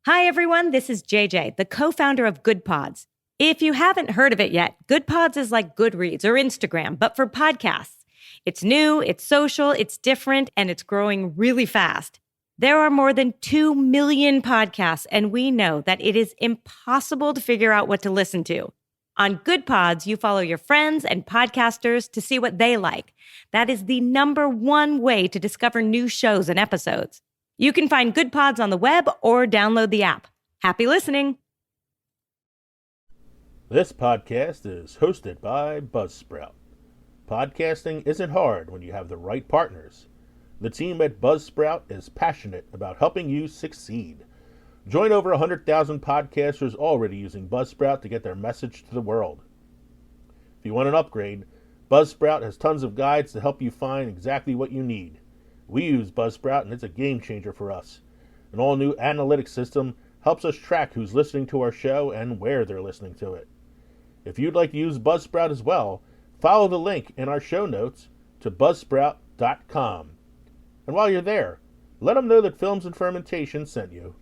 Hi, everyone. This is JJ, the co-founder of Good Pods. If you haven't heard of it yet, Good Pods is like Goodreads or Instagram, but for podcasts. It's new, it's social, it's different, and it's growing really fast. There are more than 2 million podcasts, and we know that it is impossible to figure out what to listen to. On Good Pods, you follow your friends and podcasters to see what they like. That is the number one way to discover new shows and episodes. You can find Good Pods on the web or download the app. Happy listening. This podcast is hosted by Buzzsprout. Podcasting isn't hard when you have the right partners. The team at Buzzsprout is passionate about helping you succeed. Join over 100,000 podcasters already using Buzzsprout to get their message to the world. If you want an upgrade, Buzzsprout has tons of guides to help you find exactly what you need. We use Buzzsprout and it's a game changer for us. An all-new analytics system helps us track who's listening to our show and where they're listening to it. If you'd like to use Buzzsprout as well, follow the link in our show notes to buzzsprout.com. And while you're there, let them know that Films and Fermentation sent you.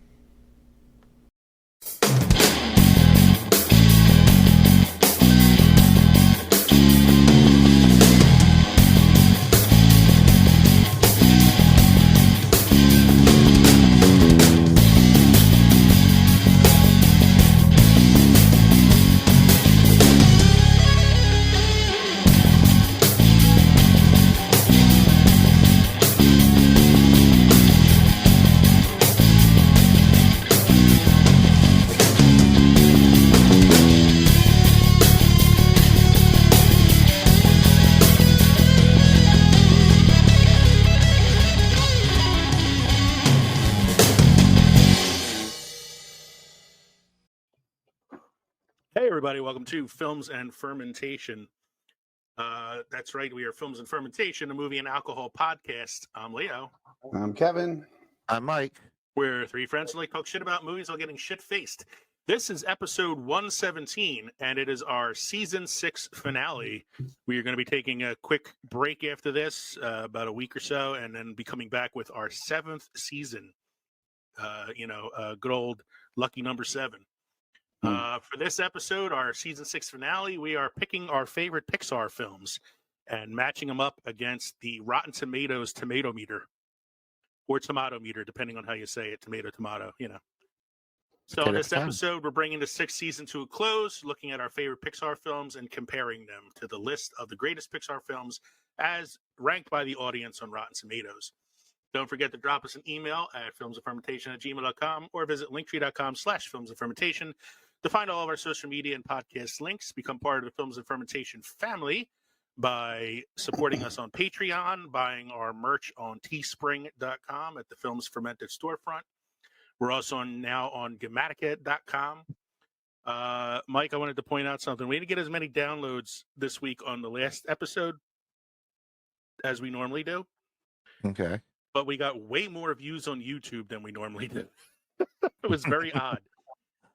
Hey everybody, welcome to Films and Fermentation. That's right, we are Films and Fermentation, a movie and alcohol podcast. I'm Leo. I'm Kevin. I'm Mike. We're three friends who like talk shit about movies while getting shit-faced. This is episode 117, and it is our season 6 finale. We are going to be taking a quick break after this, about a week or so, and then be coming back with our 7th season. Good old lucky number 7. For this episode, our season 6 finale, we are picking our favorite Pixar films and matching them up against the Rotten Tomatoes tomato meter, or tomato meter, depending on how you say it. Tomato. So in this episode, we're bringing the 6th season to a close, looking at our favorite Pixar films and comparing them to the list of the greatest Pixar films as ranked by the audience on Rotten Tomatoes. Don't forget to drop us an email at filmsandfermentation@gmail.com or visit linktree.com/filmsandfermentation to find all of our social media and podcast links. Become part of the Films and Fermentation family by supporting us on Patreon, buying our merch on teespring.com at the Films Fermented storefront. We're also now on Gematica.com. Mike, I wanted to point out something. We didn't get as many downloads this week on the last episode as we normally do. Okay. But we got way more views on YouTube than we normally do. It was very odd.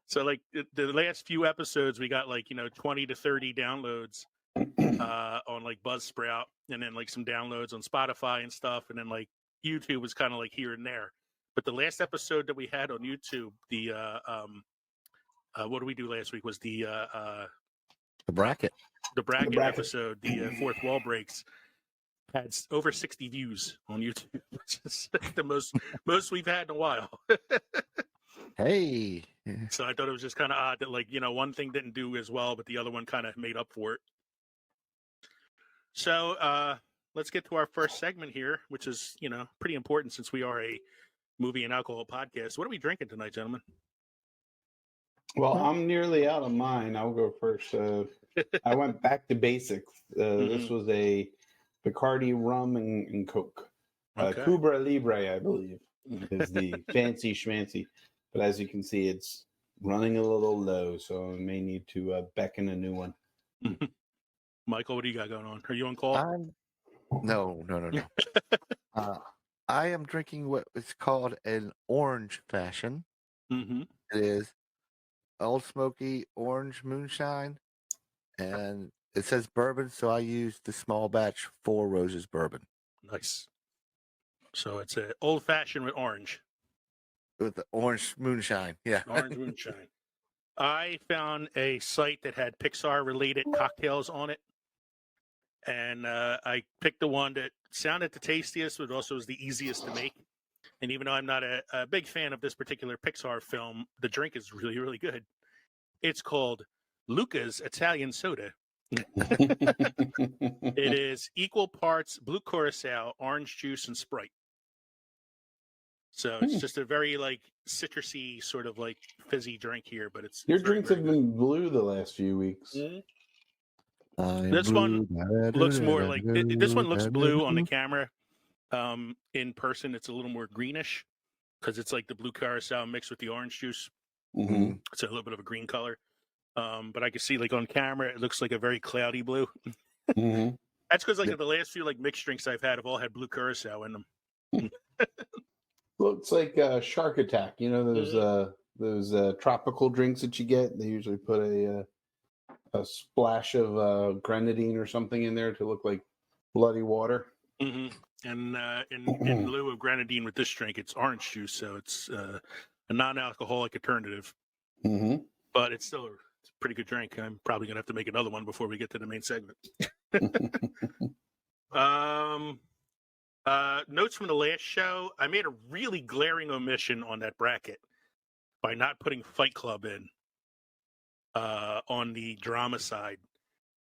So, like, the last few episodes, we got, 20 to 30 downloads on, Buzzsprout, and then, some downloads on Spotify and stuff, and then, YouTube was kind of, here and there. But the last episode that we had on YouTube, the, what did we do last week, was the bracket. The bracket episode, the Fourth Wall Breaks, had over 60 views on YouTube, which is the most we've had in a while. Hey. So I thought it was just kind of odd that, one thing didn't do as well, but the other one kind of made up for it. So let's get to our first segment here, which is, pretty important since we are a movie and alcohol podcast. What are we drinking tonight, gentlemen? Well, I'm nearly out of mine. I'll go first. I went back to basics. This was a Bacardi rum and Coke. Okay. Cuba Libre, I believe, is the fancy schmancy. But as you can see, it's running a little low, so I may need to beckon a new one. Michael, what do you got going on? Are you on call? No. I am drinking what is called an orange fashion. Mm-hmm. It is Old Smoky Orange Moonshine, and it says bourbon, so I used the small batch 4 Roses bourbon. Nice. So it's an old fashioned with orange. with the orange moonshine. Yeah. Orange moonshine. I found a site that had Pixar-related cocktails on it, and I picked the one that sounded the tastiest, but also was the easiest to make. And even though I'm not a big fan of this particular Pixar film, the drink is really, really good. It's called Luca's Italian Soda. It is equal parts blue curacao, orange juice, and Sprite. So it's just a very like citrusy sort of like fizzy drink here, but it's Your very, drinks very have good. been blue the last few weeks. This one looks more like this one looks blue on the camera. In person, it's a little more greenish because it's like the blue curacao mixed with the orange juice. Mm-hmm. It's a little bit of a green color. But I can see like on camera, it looks like a very cloudy blue. Mm-hmm. That's because like the last few like mixed drinks I've had have all had blue curacao in them. Looks like Shark Attack. You know those tropical drinks that you get. They usually put a splash of grenadine or something in there to look like bloody water. Mm-hmm. And in lieu of grenadine with this drink, it's orange juice, so it's a non-alcoholic alternative. Mm-hmm. But it's still a pretty good drink. I'm probably gonna have to make another one before we get to the main segment. Notes from the last show. I made a really glaring omission on that bracket by not putting Fight Club in on the drama side,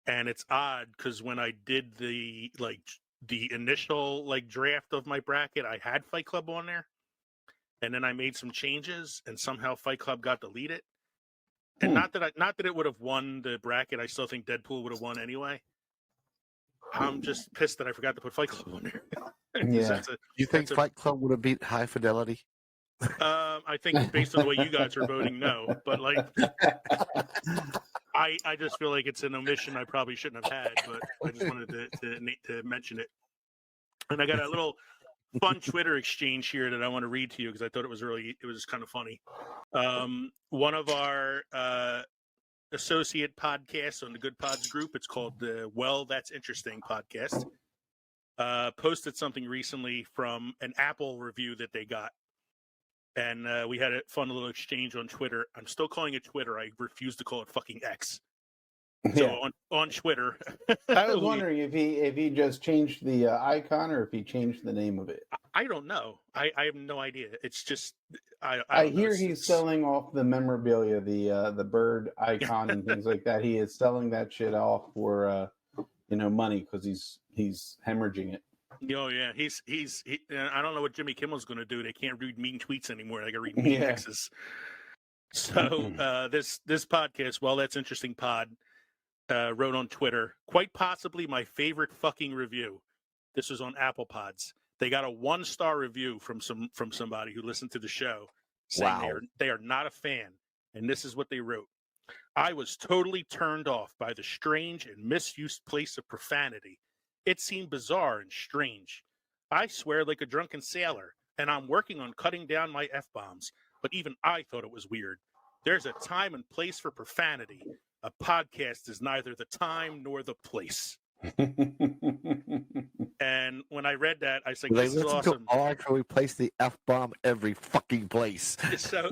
and it's odd because when I did the initial like draft of my bracket, I had Fight Club on there, and then I made some changes, and somehow Fight Club got deleted. And not that it would have won the bracket. I still think Deadpool would have won anyway. I'm just pissed that I forgot to put Fight Club on there. Yeah. You think Fight Club would have beat High Fidelity? I think based on the way you guys are voting, no. But like, I just feel like it's an omission I probably shouldn't have had. But I just wanted to mention it. And I got a little fun Twitter exchange here that I want to read to you because I thought it was kind of funny. One of our associate podcasts on the Good Pods group, it's called the Well, That's Interesting podcast, posted something recently from an Apple review that they got. And we had a fun little exchange on Twitter. I'm still calling it Twitter. I refuse to call it fucking X. So on Twitter. I was wondering if he just changed the icon or if he changed the name of it. I don't know. I have no idea. It's just I hear he's selling off the memorabilia, the bird icon and things like that. He is selling that shit off for money because he's hemorrhaging it. Oh yeah, he's I don't know what Jimmy Kimmel's going to do. They can't read mean tweets anymore. They got to read mean X's. So this podcast, Well, That's Interesting Pod, wrote on Twitter, quite possibly my favorite fucking review. This was on Apple Pods. They got a 1-star review from somebody who listened to the show saying they are not a fan. And this is what they wrote. I was totally turned off by the strange and misused place of profanity. It seemed bizarre and strange. I swear like a drunken sailor, and I'm working on cutting down my F-bombs, but even I thought it was weird. There's a time and place for profanity. A podcast is neither the time nor the place. And when I read that, I was like, "This is awesome." We place the F-bomb every fucking place. So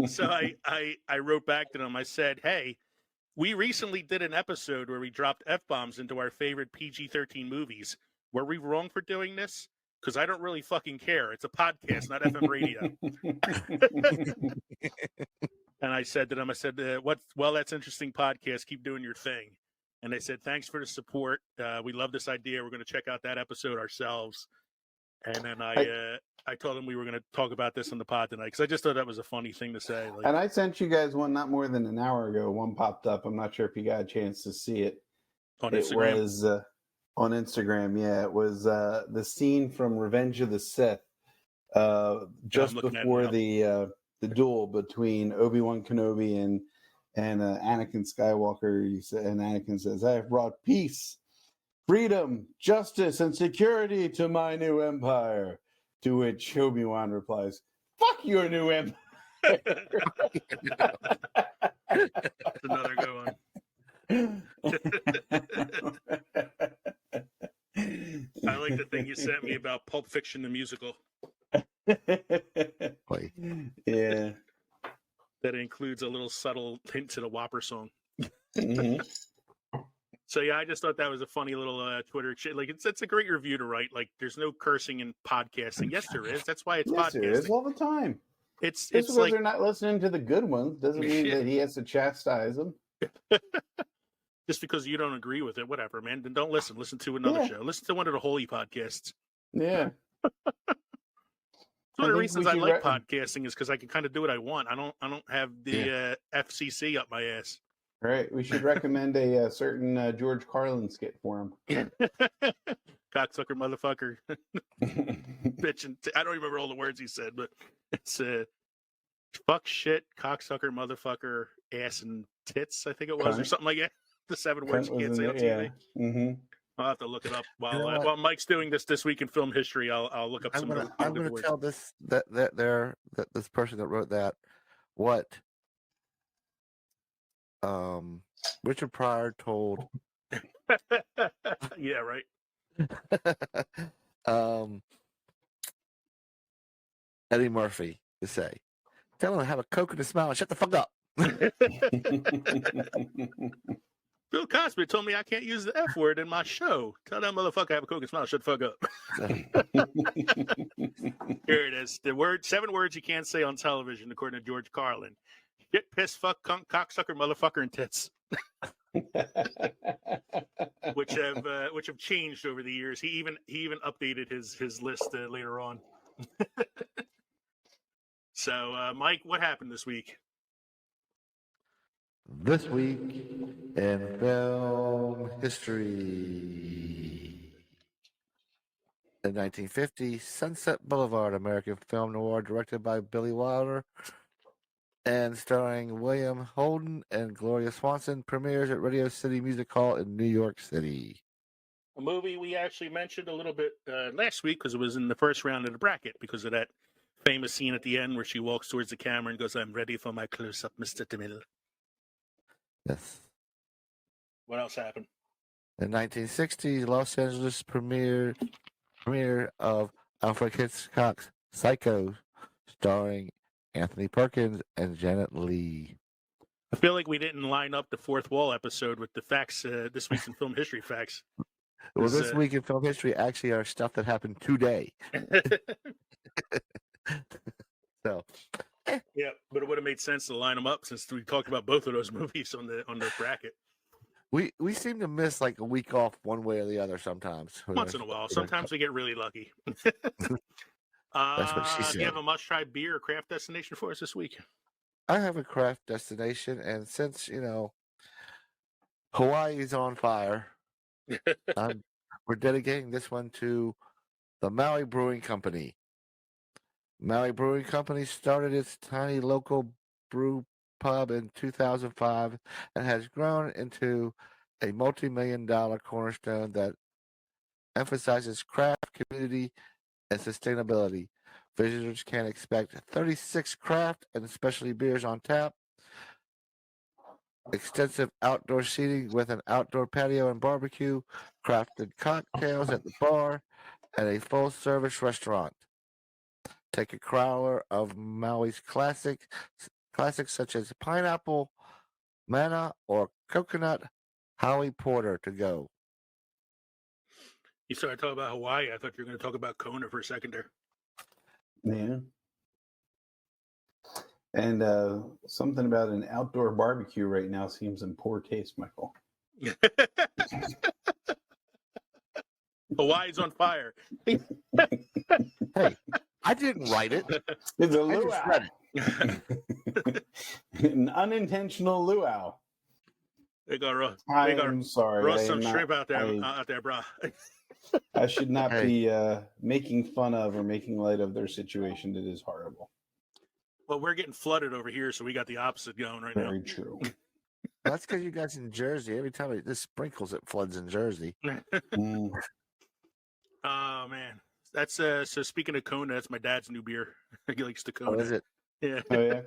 I wrote back to them. I said, "Hey, we recently did an episode where we dropped F-bombs into our favorite PG-13 movies. Were we wrong for doing this? Because I don't really fucking care. It's a podcast, not FM radio." And I said to them, well, that's interesting podcast. Keep doing your thing. And they said, thanks for the support. We love this idea. We're going to check out that episode ourselves. And then I told them we were going to talk about this on the pod tonight because I just thought that was a funny thing to say. Like, and I sent you guys one not more than an hour ago. One popped up. I'm not sure if you got a chance to see it. On Instagram? It was on Instagram. Yeah, it was the scene from Revenge of the Sith, just before the duel between Obi-Wan Kenobi and Anakin Skywalker. And Anakin says, "I have brought peace, freedom, justice, and security to my new empire." To which Obi-Wan replies, "Fuck your new empire." That's another good one. I like the thing you sent me about Pulp Fiction the musical. Yeah. that includes a little subtle hint to the Whopper song. Mm-hmm. So yeah, I just thought that was a funny little Twitter shit. Like it's a great review to write. Like there's no cursing in podcasting. Yes, there is. That's why it's Yes, podcasting. there is all the time. It's Just because like they're not listening to the good ones doesn't mean that he has to chastise them. just because you don't agree with it, whatever, man. Then don't listen. Listen to another show. Listen to one of the holy podcasts. Yeah. One of the reasons I like podcasting is because I can kind of do what I want. I don't have the FCC up my ass. Right. We should recommend a certain George Carlin skit for him. Cocksucker motherfucker. Bitch. I don't remember all the words he said, but it's fuck shit, cocksucker, motherfucker, ass and tits, I think it was, or something like that. The 7 words you can't say on TV. Yeah. Mm-hmm. I'll have to look it up while Mike's doing this week in film history. I'll look up some. I'm gonna tell this this person that wrote that what Richard Pryor told. Yeah, right. Eddie Murphy to say, tell him to have a Coke and a smile and shut the fuck up. Bill Cosby told me I can't use the F word in my show. Tell that motherfucker I have a Coke and smile. Shut the fuck up. Here it is. 7 words you can't say on television, according to George Carlin. Shit, piss, fuck, cunt, cocksucker, motherfucker, and tits. which have changed over the years. He even updated his list later on. So, Mike, what happened this week? This week in film history. In 1950, Sunset Boulevard, American film noir directed by Billy Wilder and starring William Holden and Gloria Swanson, premieres at Radio City Music Hall in New York City. A movie we actually mentioned a little bit last week because it was in the first round of the bracket because of that famous scene at the end where she walks towards the camera and goes, "I'm ready for my close-up, Mr. DeMille." Yes. What else happened? In 1960, Los Angeles premiere of Alfred Hitchcock's Psycho, starring Anthony Perkins and Janet Leigh. I feel like we didn't line up the Fourth Wall episode with the facts, this week's in film history facts. Well, this week in film history actually are stuff that happened today. So, yeah, but it would have made sense to line them up since we talked about both of those movies on the bracket. We seem to miss like a week off one way or the other sometimes. Once in a while. Sometimes we get really lucky. That's what she said. Do you have a must-try beer or craft destination for us this week? I have a craft destination, and since, Hawaii is on fire, we're dedicating this one to the Maui Brewing Company. Maui Brewing Company started its tiny local brew pub in 2005 and has grown into a multi-million-dollar cornerstone that emphasizes craft, community, and sustainability. Visitors can expect 36 craft and specialty beers on tap, extensive outdoor seating with an outdoor patio and barbecue, crafted cocktails at the bar, and a full-service restaurant. Take a crowler of Maui's classics such as pineapple, manna, or coconut Howie Porter to go. You started talking about Hawaii. I thought you were going to talk about Kona for a second there. Yeah. And something about an outdoor barbecue right now seems in poor taste, Michael. Hawaii's on fire. Hey, I didn't write it. It's a luau. An unintentional luau. They got roast sorry. some shrimp out there, bro. I should not be making fun of or making light of their situation. It is horrible. Well, we're getting flooded over here, so we got the opposite going right now. Very true. That's because you guys in Jersey. Every time it sprinkles, it floods in Jersey. Oh man, that's so. Speaking of Kona, that's my dad's new beer. He likes the Kona. Oh, is it? Yeah. Oh yeah.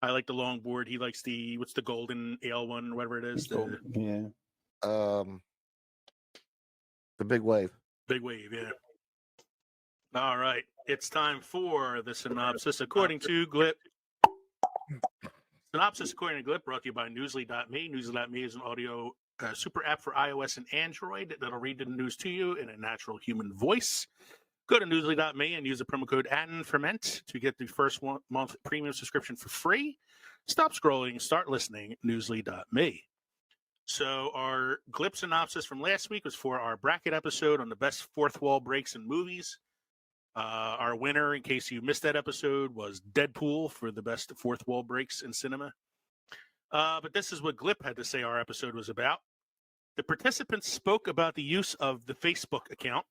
I like the longboard. He likes what's the golden ale one or whatever it is. Yeah. The big wave. Big wave, yeah. All right. It's time for the synopsis according to Glip. Synopsis according to Glip, brought to you by Newsly.me. Newsly.me is an audio super app for iOS and Android that'll read the news to you in a natural human voice. Go to Newsly.me and use the promo code ANFERMENT to get the first month premium subscription for free. Stop scrolling, start listening, Newsly.me. So our Glip synopsis from last week was for our bracket episode on the best fourth wall breaks in movies. Our winner, in case you missed that episode, was Deadpool for the best fourth wall breaks in cinema. But this is what Glip had to say our episode was about. The participants spoke about the use of the Facebook account,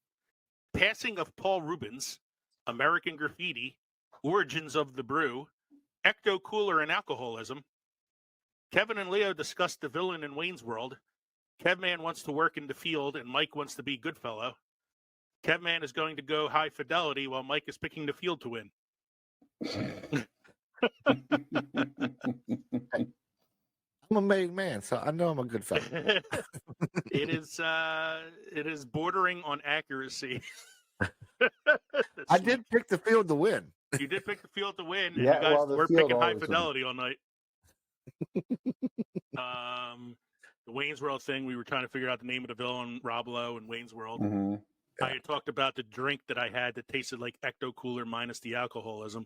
passing of Paul Rubens, American Graffiti, origins of the brew, Ecto Cooler and alcoholism. Kevin and Leo discussed the villain in Wayne's World. Kevman wants to work in the field and Mike wants to be Goodfellow. Kevman is going to go high fidelity while Mike is picking the field to win. I'm a married man, so I know I'm a good fellow. It is bordering on accuracy. I did pick the field to win. You did pick the field to win, and Yeah, you guys well, the were field picking high always fidelity all night. The Wayne's World thing, we were trying to figure out the name of the villain, Rob Lowe in Wayne's World. Mm-hmm. I had talked about the drink that I had that tasted like Ecto Cooler minus the alcoholism.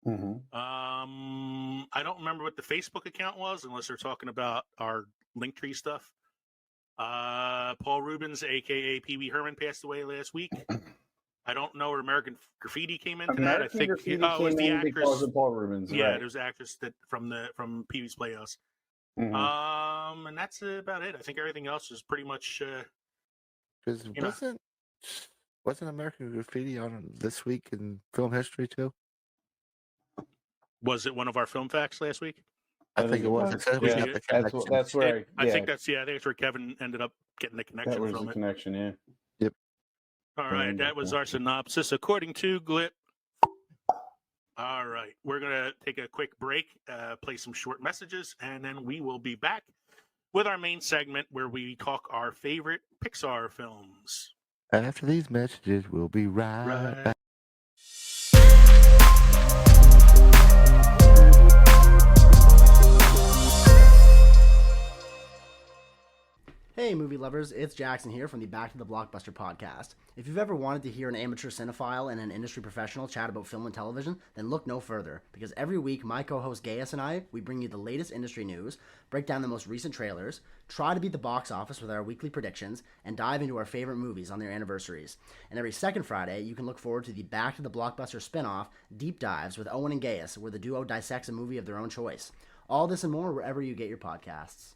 Mm-hmm. I don't remember what the Facebook account was, unless they're talking about our Linktree stuff. Paul Rubens, a.k.a. Pee Wee Herman, passed away last week. I don't know where American Graffiti came into that. I think it was the actress. Because of Paul Rubens. Yeah, right. there's an actress that from Pee Wee's Playhouse. Mm-hmm. And that's about it. I think everything else is pretty much. Wasn't American Graffiti on this week in film history too? Was it one of our film facts last week? I think it was. Yeah, that's where I think that's where Kevin ended up getting the connection that was from the it. connection, yeah. Yep. All right, that was our synopsis according to Glip. All right, we're gonna take a quick break, play some short messages, and then we will be back with our main segment where we talk our favorite Pixar films. After these messages, we'll be right back. Hey movie lovers, it's Jackson here from the Back to the Blockbuster podcast. If you've ever wanted to hear an amateur cinephile and an industry professional chat about film and television, then look no further, because every week my co-host Gaius and I, we bring you the latest industry news, break down the most recent trailers, try to beat the box office with our weekly predictions, and dive into our favorite movies on their anniversaries. And every second Friday, you can look forward to the Back to the Blockbuster spin-off, Deep Dives with Owen and Gaius, where the duo dissects a movie of their own choice. All this and more wherever you get your podcasts.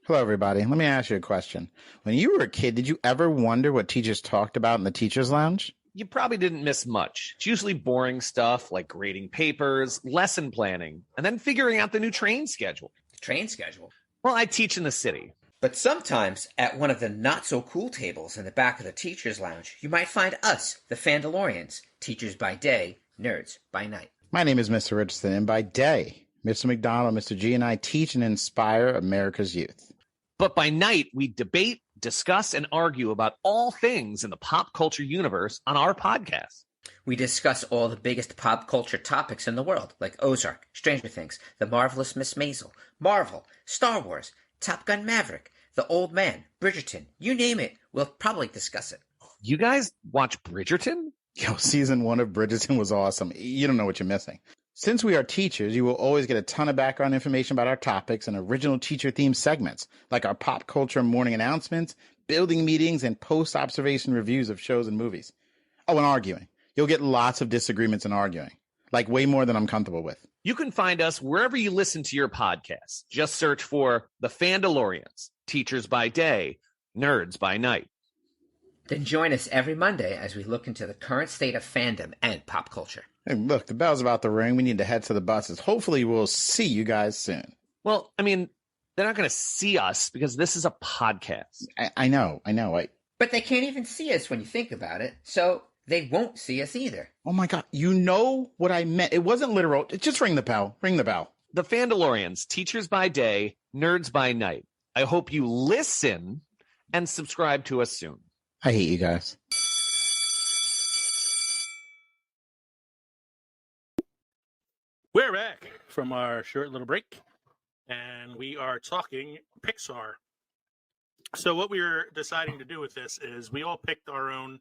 Hello, everybody. Let me ask you a question. When you were a kid, did you ever wonder what teachers talked about in the teacher's lounge? You probably didn't miss much. It's usually boring stuff like grading papers, lesson planning, and then figuring out the new train schedule. Train schedule? Well, I teach in the city. But sometimes, at one of the not-so-cool tables in the back of the teacher's lounge, you might find us, the Fandalorians, teachers by day, nerds by night. My name is Mr. Richardson, and by day, Mr. McDonald, Mr. G, and I teach and inspire America's youth. But by night, we debate, discuss, and argue about all things in the pop culture universe on our podcast. We discuss all the biggest pop culture topics in the world, like Ozark, Stranger Things, The Marvelous Miss Maisel, Marvel, Star Wars, Top Gun Maverick, The Old Man, Bridgerton, you name it, we'll probably discuss it. You guys watch Bridgerton? Yo, season 1 of Bridgerton was awesome. You don't know what you're missing. Since we are teachers, you will always get a ton of background information about our topics and original teacher-themed segments, like our pop culture morning announcements, building meetings, and post-observation reviews of shows and movies. Oh, and arguing. You'll get lots of disagreements and arguing, like way more than I'm comfortable with. You can find us wherever you listen to your podcasts. Just search for The Fandalorians, Teachers by Day, Nerds by Night. Then join us every Monday as we look into the current state of fandom and pop culture. Hey, look, the bell's about to ring. We need to head to the buses. Hopefully we'll see you guys soon. Well, I mean, they're not going to see us because this is a podcast. I know. But they can't even see us when you think about it, so they won't see us either. Oh my God, you know what I meant. It wasn't literal. Just ring the bell. Ring the bell. The Fandalorians, Teachers by Day, Nerds by Night. I hope you listen and subscribe to us soon. I hate you guys. We're back from our short little break, and we are talking Pixar. So what we're deciding to do with this is we all picked our own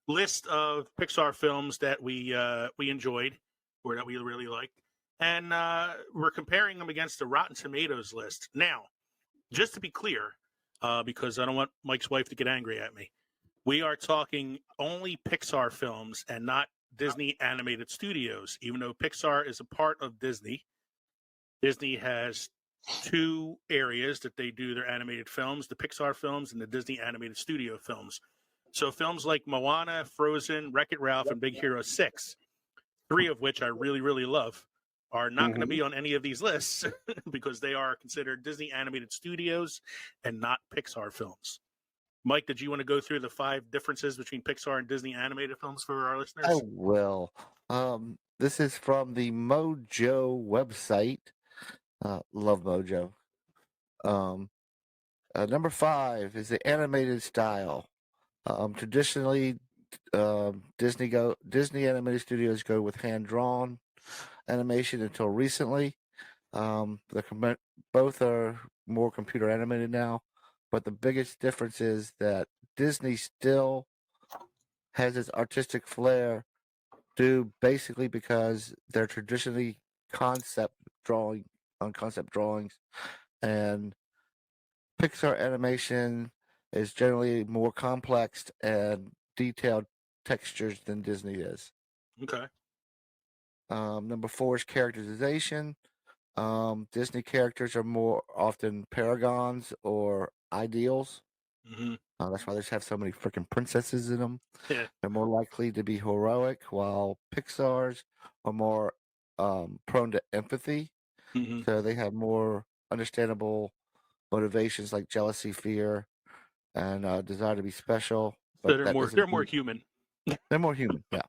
list of Pixar films that we enjoyed or that we really liked, and we're comparing them against the Rotten Tomatoes list. Now, just to be clear, because I don't want Mike's wife to get angry at me, we are talking only Pixar films and not Disney Animated Studios. Even though Pixar is a part of Disney, Disney has two areas that they do their animated films, the Pixar films and the Disney Animated Studio films. So films like Moana, Frozen, Wreck-It Ralph, and Big Hero 6, three of which I really, really love, are not going to be on any of these lists because they are considered Disney Animated Studios and not Pixar films. Mike, did you want to go through the 5 differences between Pixar and Disney animated films for our listeners? I will. This is from the Mojo website. Love Mojo. Number 5 is the animated style. Traditionally, Disney animated studios go with hand-drawn animation until recently. Both are more computer animated now, but the biggest difference is that Disney still has its artistic flair due basically because they're traditionally concept drawings, and Pixar animation is generally more complex and detailed textures than Disney is. Okay. Number 4 is characterization. Disney characters are more often paragons or ideals. That's why they just have so many freaking princesses in them. Yeah. They're more likely to be heroic, while Pixar's are more prone to empathy. So they have more understandable motivations like jealousy, fear, and desire to be special. But so they're more human. They're more human, yeah.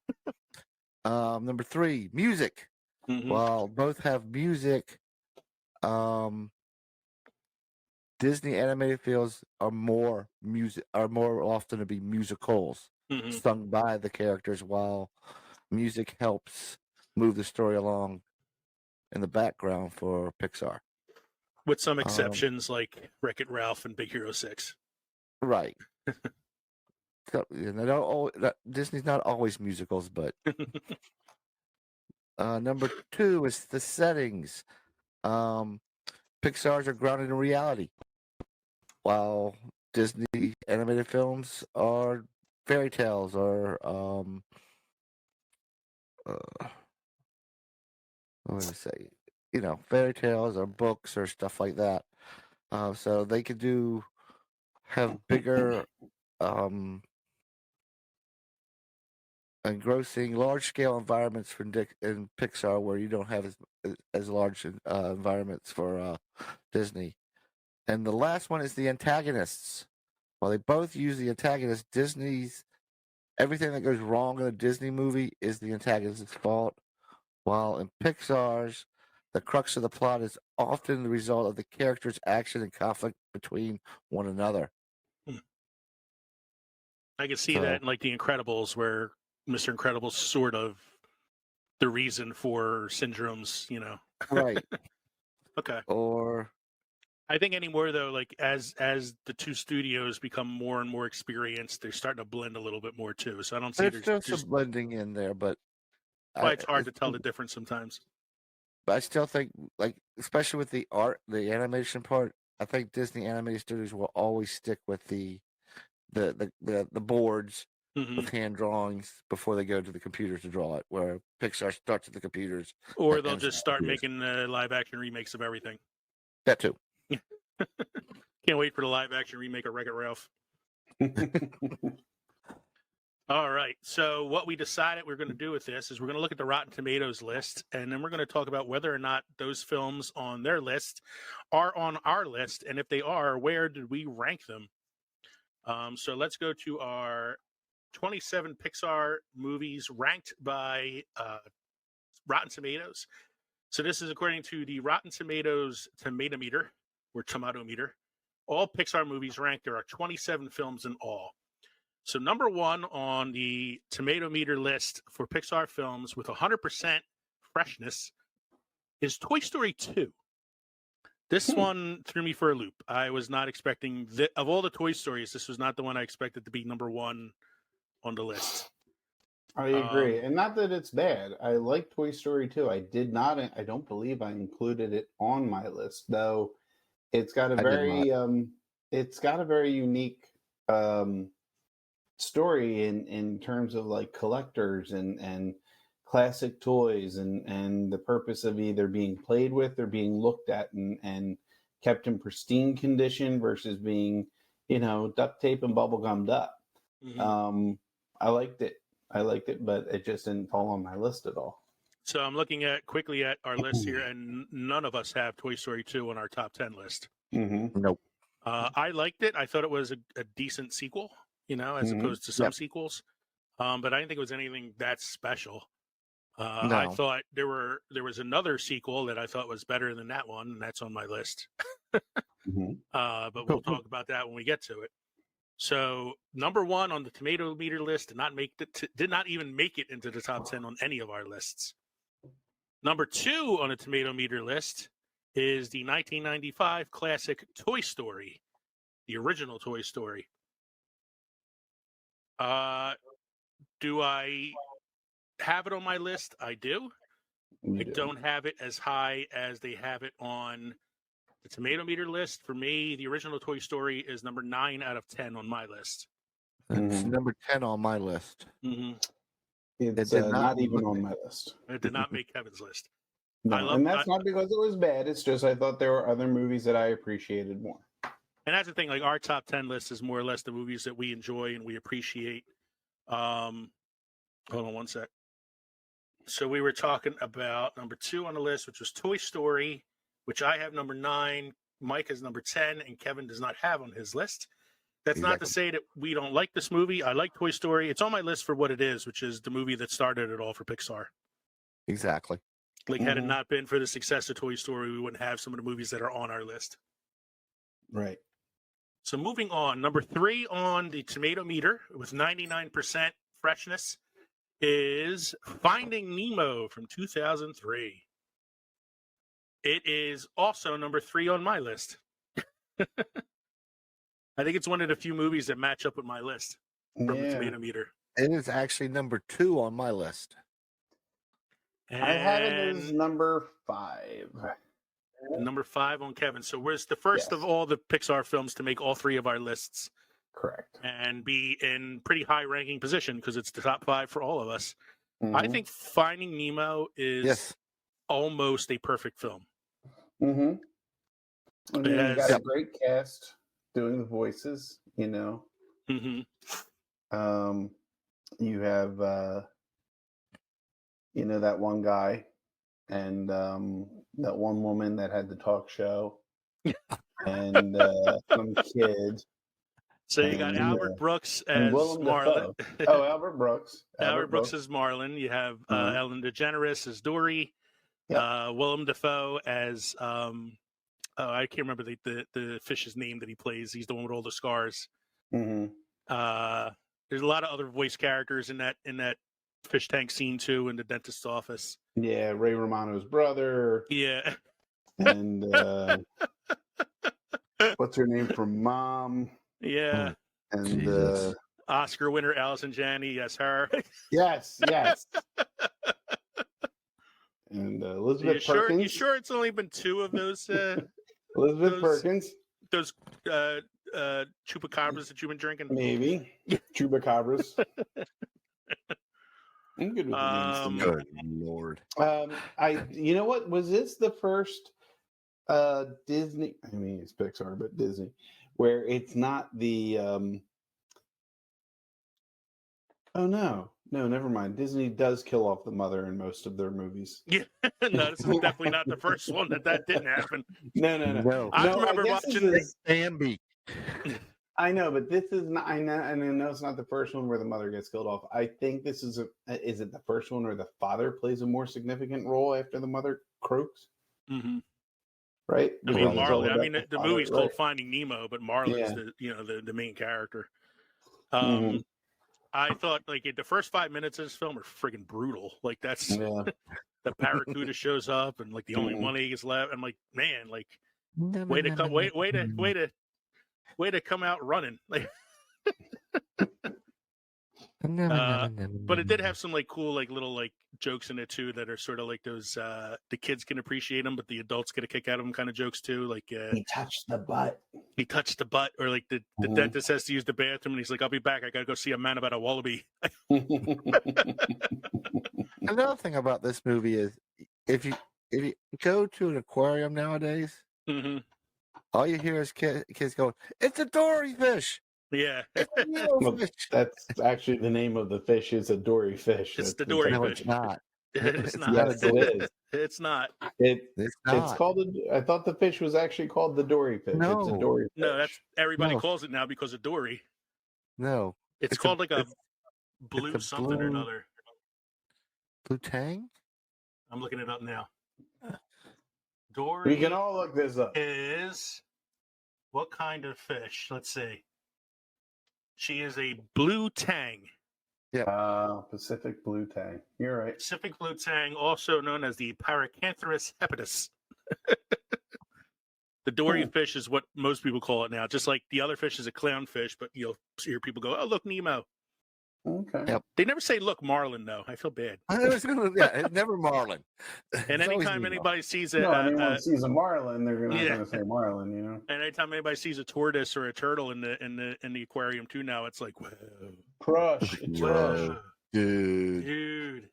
Number 3, music. While both have music, Disney animated films are more often to be musicals sung by the characters, while music helps move the story along in the background for Pixar. With some exceptions like Wreck-It Ralph and Big Hero 6. Right. So, Disney's not always musicals, but number 2 is the settings. Pixar's are grounded in reality, while Disney animated films are fairy tales or what would I say? Fairy tales or books or stuff like that. So they could have bigger engrossing large-scale environments in Pixar, where you don't have as large environments for Disney. And the last one is the antagonists. While they both use the antagonist, everything that goes wrong in a Disney movie is the antagonist's fault. While in Pixar's, the crux of the plot is often the result of the character's action and conflict between one another. I can see that in like The Incredibles, where Mr. Incredible's sort of the reason for Syndrome's, Right. Okay. Or I think anymore though, like as the two studios become more and more experienced, they're starting to blend a little bit more too. So I don't see there's still some blending in there, but it's hard to tell the difference sometimes. But I still think, like, especially with the animation part, I think Disney animated studios will always stick with the boards with hand drawings before they go to the computer to draw it, where Pixar starts at the computers. Or they'll just start making live action remakes of everything. That too. Can't wait for the live action remake of Wreck-It Ralph. All right. So what we decided we're going to do with this is we're going to look at the Rotten Tomatoes list, and then we're going to talk about whether or not those films on their list are on our list, and if they are, where did we rank them? So let's go to our 27 Pixar movies ranked by Rotten Tomatoes. So this is according to the Rotten Tomatoes Tomato Meter, or Tomato Meter. All Pixar movies ranked. There are 27 films in all. So number 1 on the Tomato Meter list for Pixar films with 100% freshness is Toy Story 2. This one threw me for a loop. I was not expecting of all the Toy Stories, this was not the one I expected to be number one on the list. I agree, and not that it's bad. I like Toy Story 2. I don't believe I included it on my list, though. It's got a very unique story in terms of like collectors and classic toys and the purpose of either being played with or being looked at and kept in pristine condition versus being, duct tape and bubble gummed up. Mm-hmm. I liked it, but it just didn't fall on my list at all. So I'm looking quickly at our list here, and none of us have Toy Story 2 on our top 10 list. Mm-hmm. Nope. I liked it. I thought it was a decent sequel, as opposed to some sequels. But I didn't think it was anything that special. No. I thought there was another sequel that I thought was better than that one, and that's on my list. But we'll talk about that when we get to it. So number one on the tomato meter list did not even make it into the top 10 on any of our lists. Number two on the tomato meter list is the 1995 classic Toy Story, the original Toy Story. Do I have it on my list? I do. I don't have it as high as they have it on the tomato meter list. For me, the original Toy Story is number 9 out of 10 on my list. It's number 10 on my list. Mm-hmm. It's not even on my list. It did not make Kevin's list. No, and that's not because it was bad. It's just I thought there were other movies that I appreciated more. And that's the thing. Like our top 10 list is more or less the movies that we enjoy and we appreciate. Hold on one sec. So we were talking about number 2 on the list, which was Toy Story, which I have number 9. Mike has number 10, and Kevin does not have on his list. That's not to say that we don't like this movie. I like Toy Story. It's on my list for what it is, which is the movie that started it all for Pixar. Exactly. Like, had it not been for the success of Toy Story, we wouldn't have some of the movies that are on our list. Right. So moving on, number 3 on the tomato meter with 99% freshness is Finding Nemo from 2003. It is also number 3 on my list. I think it's one of the few movies that match up with my list from the tomato meter. It is actually number 2 on my list. And I had it as number 5. Number 5 on Kevin. So we're the first of all the Pixar films to make all 3 of our lists. Correct. And be in pretty high ranking position because it's the top 5 for all of us. I think Finding Nemo is almost a perfect film. You got a great cast doing the voices, You have, that one guy and that one woman that had the talk show and some kid. So you got Albert Brooks as Marlin. Albert Brooks. Albert Brooks as Marlin. You have Ellen DeGeneres as Dory. Willem Dafoe as I can't remember the fish's name that he plays. He's the one with all the scars. There's a lot of other voice characters in that fish tank scene too, in the dentist's office. Yeah, Ray Romano's brother. Yeah. And what's her name from Mom? Yeah. And Oscar winner Allison Janney. Yes, her. Yes. And Elizabeth Perkins. You sure it's only been 2 of those? Elizabeth Perkins. Those chupacabras that you've been drinking? Maybe. Chupacabras. I'm good with the names. Good Lord. You know what? Was this the first Disney? I mean, it's Pixar, but Disney, where it's not the. Oh no, never mind. Disney does kill off the mother in most of their movies. Yeah, no, this is definitely not the first one that didn't happen. No. I remember watching Bambi. I know, but this is not. I know it's not the first one where the mother gets killed off. I think this is Is it the first one where the father plays a more significant role after the mother croaks? Mm-hmm. Right. I mean, Marlin. I mean, the movie's called Finding Nemo, but Marlin's the main character. I thought like the first 5 minutes of this film are friggin' brutal. Like that's the Barracuda shows up, and like the only one egg is left. I'm like, man, like way to come out running. Like, but it did have some like cool like little like jokes in it too that are sort of like those the kids can appreciate them, but the adults get a kick out of them kind of jokes too. Like he touched the butt. He touched the butt, or like the dentist has to use the bathroom, and he's like, "I'll be back. I gotta go see a man about a wallaby." Another thing about this movie is if you go to an aquarium nowadays, all you hear is kids going, "It's a dory fish." Yeah, well, that's actually the name of the fish. Is a dory fish. It's the dory fish. No, it's not. It's not. Yes, it is. It's not. It's called. I thought the fish was actually called the dory fish. No. It's a dory fish. No, that's everybody calls it now because of Dory. No, it's called like a blue something or another. Blue tang. I'm looking it up now. Dory. We can all look this up. Is what kind of fish? Let's see. She is a blue tang. Yeah. Pacific blue tang. You're right. Pacific blue tang, also known as the Paracantherus hepatus. The dory fish is what most people call it now. Just like the other fish is a clownfish, but you'll hear people go, "Oh, look, Nemo." Okay. Yep. They never say, "Look, Marlin," though. I feel bad. It's never Marlin. And anytime anybody sees it, anyone sees a marlin, they're not going to say Marlin, you know. And anytime anybody sees a tortoise or a turtle in the aquarium too, now it's like, whoa, crush, dude.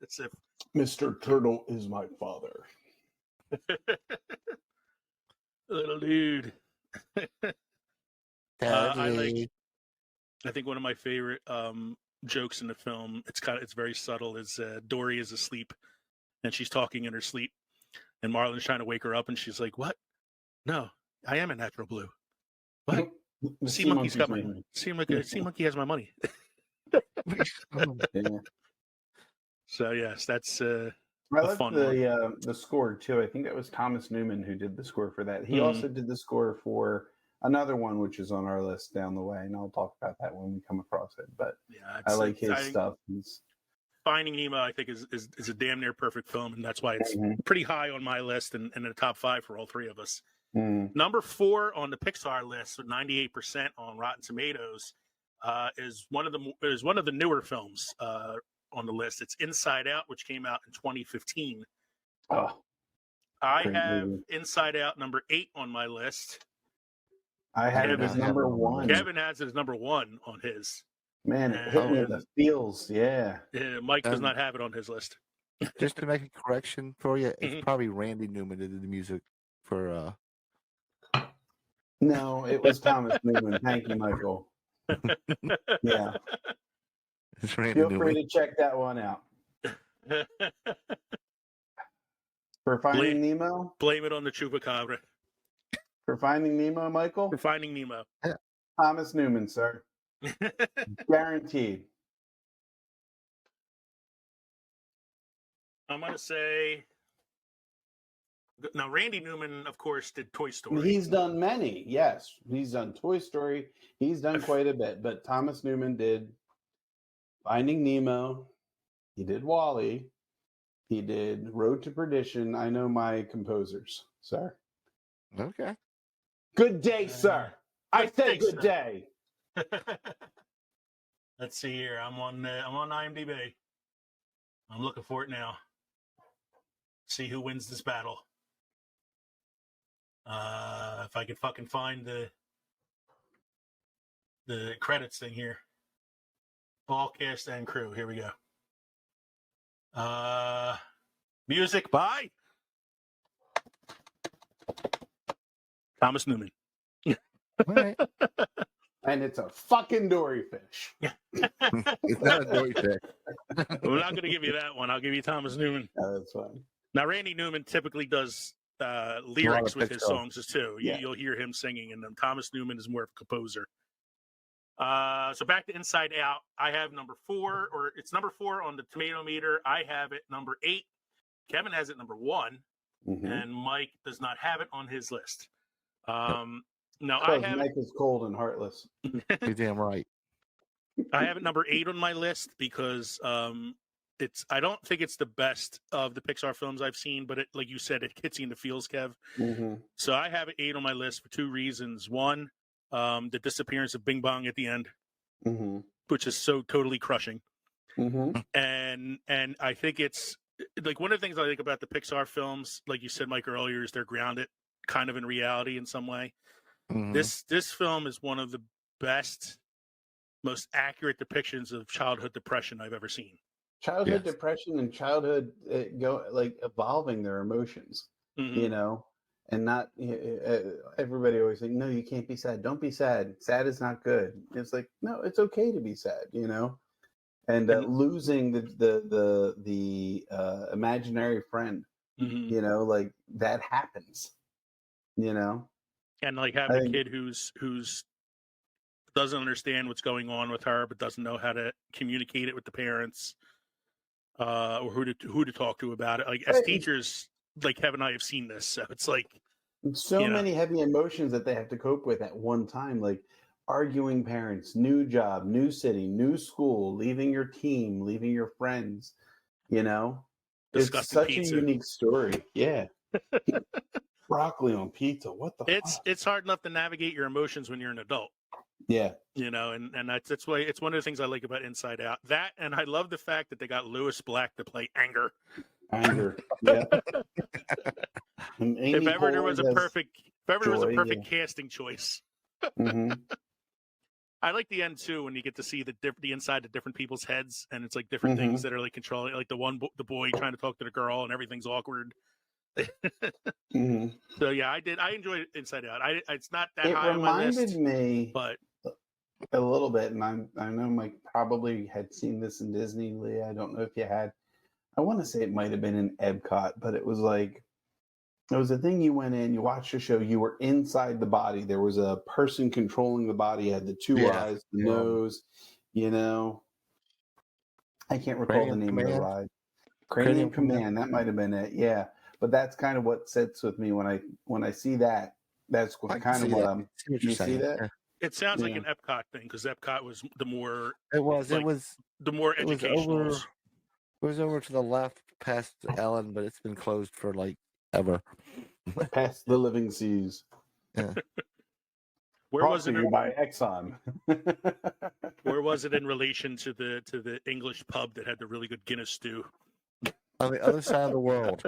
It's if Mr. Turtle is my father. Little dude. I think one of my favorite jokes in the film, it's very subtle, is Dory is asleep and she's talking in her sleep, and Marlin's trying to wake her up, and she's like, "What? No, I am a natural blue. What? Sea monkey's got my money. Sea monkey has my money." So yes, that's I like the score too. I think that was Thomas Newman who did the score for that. He also did the score for another one, which is on our list down the way, and I'll talk about that when we come across it. But yeah, I like his stuff. Finding Nemo, I think, is a damn near perfect film, and that's why it's pretty high on my list and in the top 5 for all three of us. Number 4 on the Pixar list with 98% on Rotten Tomatoes is one of the newer films on the list. It's Inside Out, which came out in 2015. I have movie. Inside Out number 8 on my list. I had it as number 1. Kevin has it as number 1 on his. Man, it hit me in the feels, yeah. Mike does not have it on his list. Just to make a correction for you, it's probably Randy Newman that did the music for... No, it was Thomas Newman. Thank you, Michael. Yeah. Feel free to check that one out. For Finding Nemo? Blame it on the Chupacabra. For Finding Nemo, Michael? For Finding Nemo. Thomas Newman, sir. Guaranteed. I'm going to say... Now, Randy Newman, of course, did Toy Story. He's done many, yes. He's done Toy Story. He's done quite a bit. But Thomas Newman did Finding Nemo. He did WALL-E. He did Road to Perdition. I know my composers, sir. Okay. Good day, sir. I said good day. Let's see here. I'm on IMDb. I'm looking for it now. See who wins this battle. If I could fucking find the credits thing here. All cast and crew. Here we go. Music by Thomas Newman. Right. And it's a fucking dory fish. It's not a dory fish. I'm not going to give you that one. I'll give you Thomas Newman. Oh, that's fine. Now, Randy Newman typically does lyrics with his songs too. Yeah. You'll hear him singing, and then Thomas Newman is more of a composer. So back to Inside Out. I have number 4, or it's number 4 on the tomato meter. I have it number 8. Kevin has it number 1, and Mike does not have it on his list. Now I have Mike is cold and heartless. You're damn right. I have it number 8 on my list because I don't think it's the best of the Pixar films I've seen, but like you said, it hits you in the feels, Kev. Mm-hmm. So I have it 8 on my list for 2 reasons. One, the disappearance of Bing Bong at the end, Mm-hmm. which is so totally crushing. Mm-hmm. And I think it's like one of the things I think about the Pixar films, like you said, Mike, earlier, is they're grounded kind of in reality in some way. Mhm. This film is one of the best, most accurate depictions of childhood depression I've ever seen. Childhood Yes. depression and childhood evolving their emotions, Mm-hmm. And not everybody always think, no, you can't be sad. Don't be sad. Sad is not good. It's like, no, it's okay to be sad, And losing the imaginary friend, Mm-hmm. like that happens, And like having a kid who's doesn't understand what's going on with her, but doesn't know how to communicate it with the parents, or who to talk to about it. Like as teachers, like Kevin and I have seen this, so it's like so many heavy emotions that they have to cope with at one time, like arguing parents, new job, new city, new school, leaving your team, leaving your friends. It's disgusting such pizza. a unique story. Yeah. Broccoli on pizza. What the fuck? It's hard enough to navigate your emotions when you're an adult. Yeah. And that's why it's one of the things I like about Inside Out. That, and I love the fact that they got Lewis Black to play Anger. Yeah. If ever there was a perfect casting choice. Mm-hmm. I like the end too when you get to see the inside of different people's heads, and it's like different things that are like controlling, like the boy trying to talk to the girl, and everything's awkward. Mm-hmm. So yeah, I enjoyed Inside Out. It's not that it high on my list. It reminded me, but a little bit, and I know Mike probably had seen this in Disney. Lee, I don't know if you had. I want to say it might have been in Epcot, but it was like it was a thing. You went in, you watched the show, you were inside the body. There was a person controlling the body, had the two eyes, the nose. I can't recall the name of the ride. Cranium Command. That might have been it. Yeah, but that's kind of what sits with me when I see that. That's kind of what I'm. You see that? It sounds like an Epcot thing because Epcot was the more. It was the more educational. It was over to the left past Ellen, but it's been closed for like ever. Past the living seas. Yeah. Where was it by Exxon? Where was it in relation to the English pub that had the really good Guinness stew? On the other side of the world.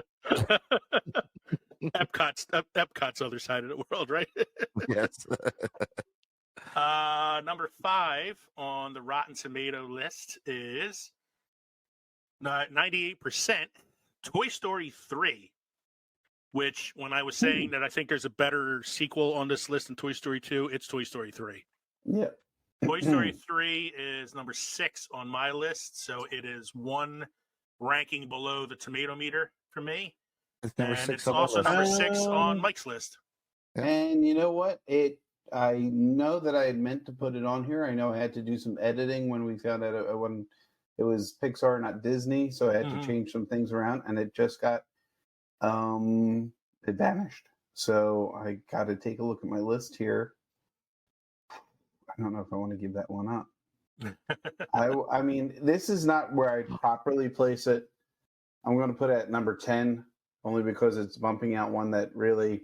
Epcot's other side of the world, right? Yes. Number 5 on the Rotten Tomato list is 98%. Toy Story 3. Which, when I was saying that I think there's a better sequel on this list than Toy Story 2, it's Toy Story 3. Yeah. Toy Story 3 is number 6 on my list, so it is one ranking below the tomato meter for me. It's also number 6 on Mike's list. And you know what? I know that I had meant to put it on here. I know I had to do some editing when we found out when it was Pixar, not Disney, so I had to change some things around, and it just got it vanished. So I got to take a look at my list here. I don't know if I want to give that one up. I mean, this is not where I'd properly place it. I'm going to put it at number 10, only because it's bumping out one that really,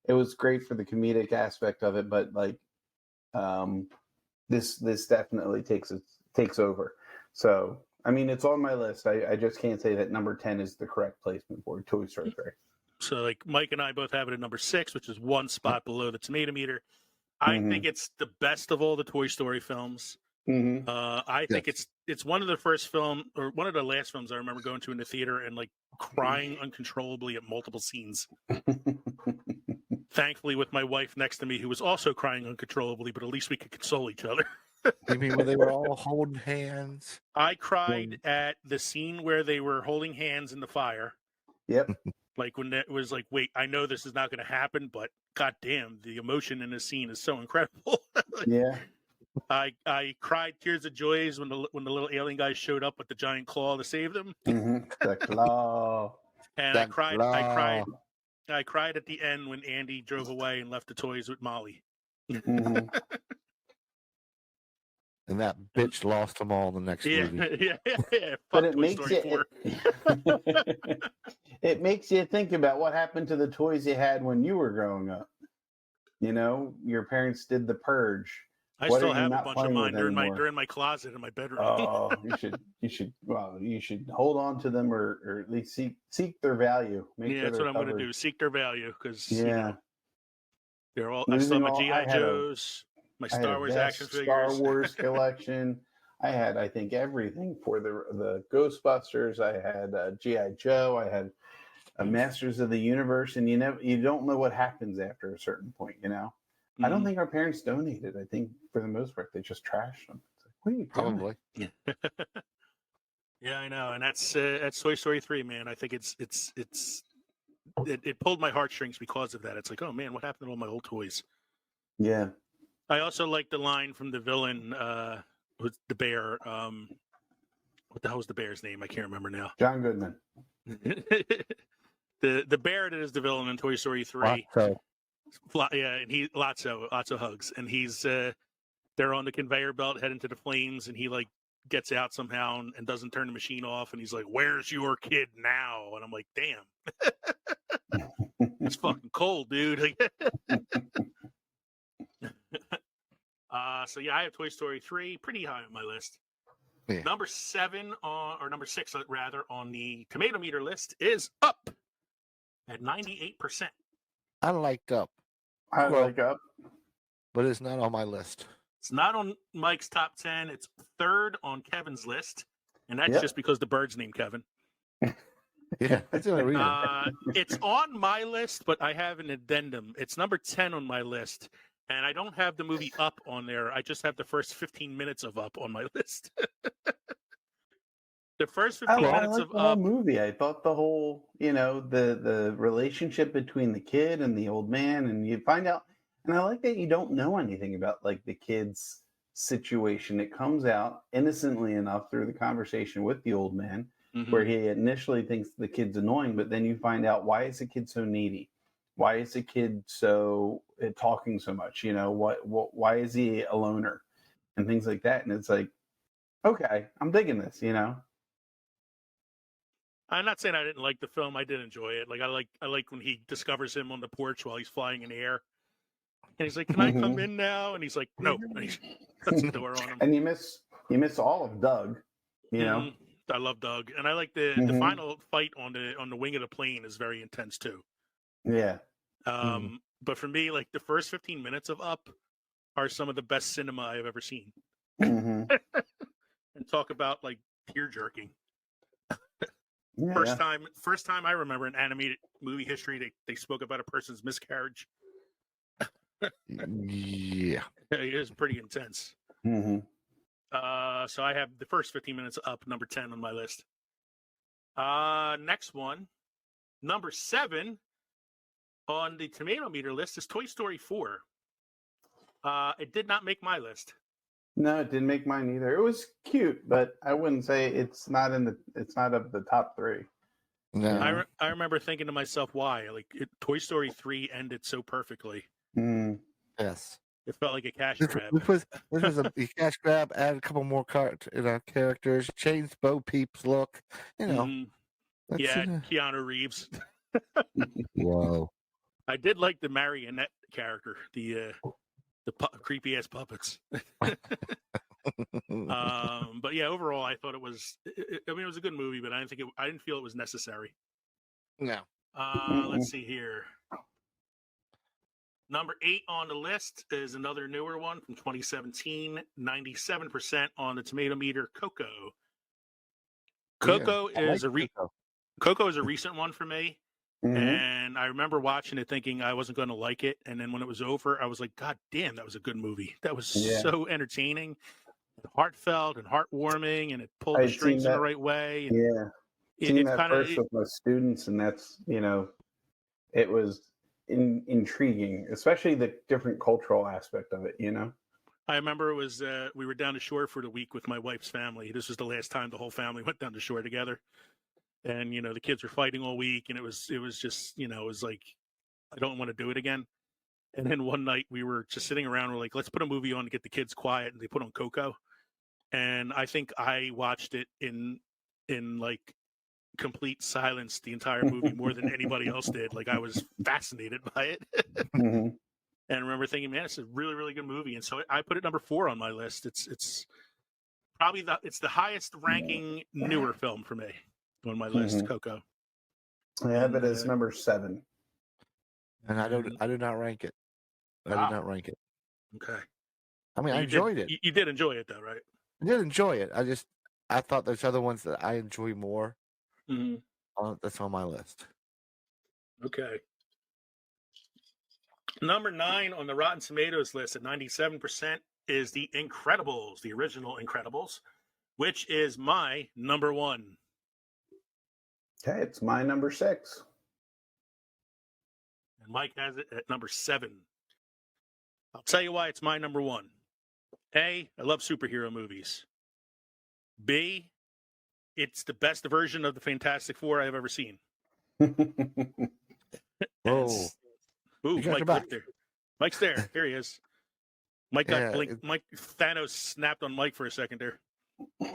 it was great for the comedic aspect of it, but like, this definitely takes over. So, I mean, it's on my list. I just can't say that number 10 is the correct placement for Toy Story 3. So, like, Mike and I both have it at number 6, which is one spot below the tomato meter. I think it's the best of all the Toy Story films. I think it's one of the first film, or one of the last films I remember going to in the theater and like crying uncontrollably at multiple scenes. Thankfully, with my wife next to me, who was also crying uncontrollably, but at least we could console each other. You mean when they were all holding hands? I cried at the scene where they were holding hands in the fire. Yep. Like when it was like, wait, I know this is not going to happen, but goddamn, the emotion in this scene is so incredible. Yeah. I cried tears of joy when the little alien guy showed up with the giant claw to save them. The claw. And I cried at the end when Andy drove away and left the toys with Molly. And that bitch lost them all in the next movie. Yeah. But Fuck it Toy makes Story 4. it makes you think about what happened to the toys you had when you were growing up. You know, your parents did the purge. I What still are you have a not bunch of playing mine. with anymore? They're in my closet in my bedroom. Oh, you should hold on to them, or at least seek their value. Make sure That's they're what I'm going to covered. do. Seek their value, because they're all. I still Losing have my all, GI Joes, my I had Star a Wars action vast figures. Star Wars collection. I had, I think, everything for the Ghostbusters. I had GI Joe. I had Masters of the Universe, and you don't know what happens after a certain point. I don't think our parents donated. I think for the most part they just trashed them. It's like, what are you Probably. doing? Yeah, I know, and that's Toy Story 3, man. I think it pulled my heartstrings because of that. It's like, oh man, what happened to all my old toys? Yeah. I also like the line from the villain, with the bear. What the hell was the bear's name? I can't remember now. John Goodman. the bear that is the villain in Toy Story 3. And he lots of hugs, and he's they're on the conveyor belt heading to the flames, and he like gets out somehow and doesn't turn the machine off, and he's like, "Where's your kid now?" And I'm like, "Damn, it's fucking cold, dude." So yeah, I have Toy Story 3 pretty high on my list. Yeah. Number 6 rather on the tomato meter list is Up at 98%. I liked Up. I like Up, but it's not on my list. It's not on Mike's top 10. It's third on Kevin's list, and that's just because the bird's named Kevin. Yeah, that's the only reason. It's on my list, but I have an addendum. It's number 10 on my list, and I don't have the movie Up on there. I just have the first 15 minutes of Up on my list. The first 15 minutes of the whole movie. I thought the whole, the relationship between the kid and the old man, and you find out, and I like that you don't know anything about like the kid's situation. It comes out innocently enough through the conversation with the old man, where he initially thinks the kid's annoying, but then you find out, why is the kid so needy? Why is the kid so talking so much? Why is he a loner and things like that? And it's like, okay, I'm digging this, I'm not saying I didn't like the film. I did enjoy it. Like I like when he discovers him on the porch while he's flying in the air, and he's like, "Can I come in now?" And he's like, "No." And he shuts the door on him. And you miss all of Doug. I love Doug, and I like the final fight on the wing of the plane is very intense too. Yeah. But for me, like the first 15 minutes of Up are some of the best cinema I've ever seen. Mm-hmm. And talk about like tear jerking. Yeah. First time I remember in animated movie history, they spoke about a person's miscarriage. Yeah. It is pretty intense. Mm-hmm. So I have the first 15 minutes Up, number 10 on my list. Next one, number 7 on the tomato meter list is Toy Story 4. It did not make my list. No, it didn't make mine either. It was cute, but I wouldn't say it's not of the top 3. No. I remember thinking to myself, why? Like Toy Story 3 ended so perfectly. Yes. It felt like a cash grab. This was a cash grab. Add a couple more characters. Changed Bo Peep's look. Keanu Reeves. Whoa. I did like the marionette character, the creepy ass puppets. But yeah, overall, I thought it was. It was a good movie, but I didn't feel it was necessary. No. Let's see here. Number 8 on the list is another newer one from 2017, 97% on the tomato meter, Coco. Coco is a recent one for me. And I remember watching it thinking I wasn't going to like it. And then when it was over, I was like, God damn, that was a good movie. That was so entertaining, and heartfelt and heartwarming, and it pulled the strings in the right way. And seeing that first with my students, and that's, it was intriguing, especially the different cultural aspect of it, I remember it was we were down the shore for the week with my wife's family. This was the last time the whole family went down the shore together, and the kids were fighting all week, and it was just it was like, I don't want to do it again. And then one night we were just sitting around, we're like, let's put a movie on to get the kids quiet, and they put on Coco, and I think I watched it in like complete silence the entire movie more than anybody else did. Like I was fascinated by it. Mm-hmm. And I remember thinking, man, it's a really, really good movie. And so I put it number 4 on my list. It's probably the highest ranking newer film for me on my list, Coco. I have it as number 7. And I do not rank it. I do not rank it. Okay. I mean, I enjoyed it. You did enjoy it though, right? I did enjoy it. I thought there's other ones that I enjoy more. That's on my list. Okay. Number 9 on the Rotten Tomatoes list at 97% is The Incredibles, the original Incredibles, which is my number 1. Okay, it's my number 6. And Mike has it at number 7. I'll tell you why it's my number 1. A, I love superhero movies. B, it's the best version of the Fantastic Four I've ever seen. Oh. Ooh, Mike there. Mike's there. Here he is. Mike got blinked. Mike Thanos snapped on Mike for a second there.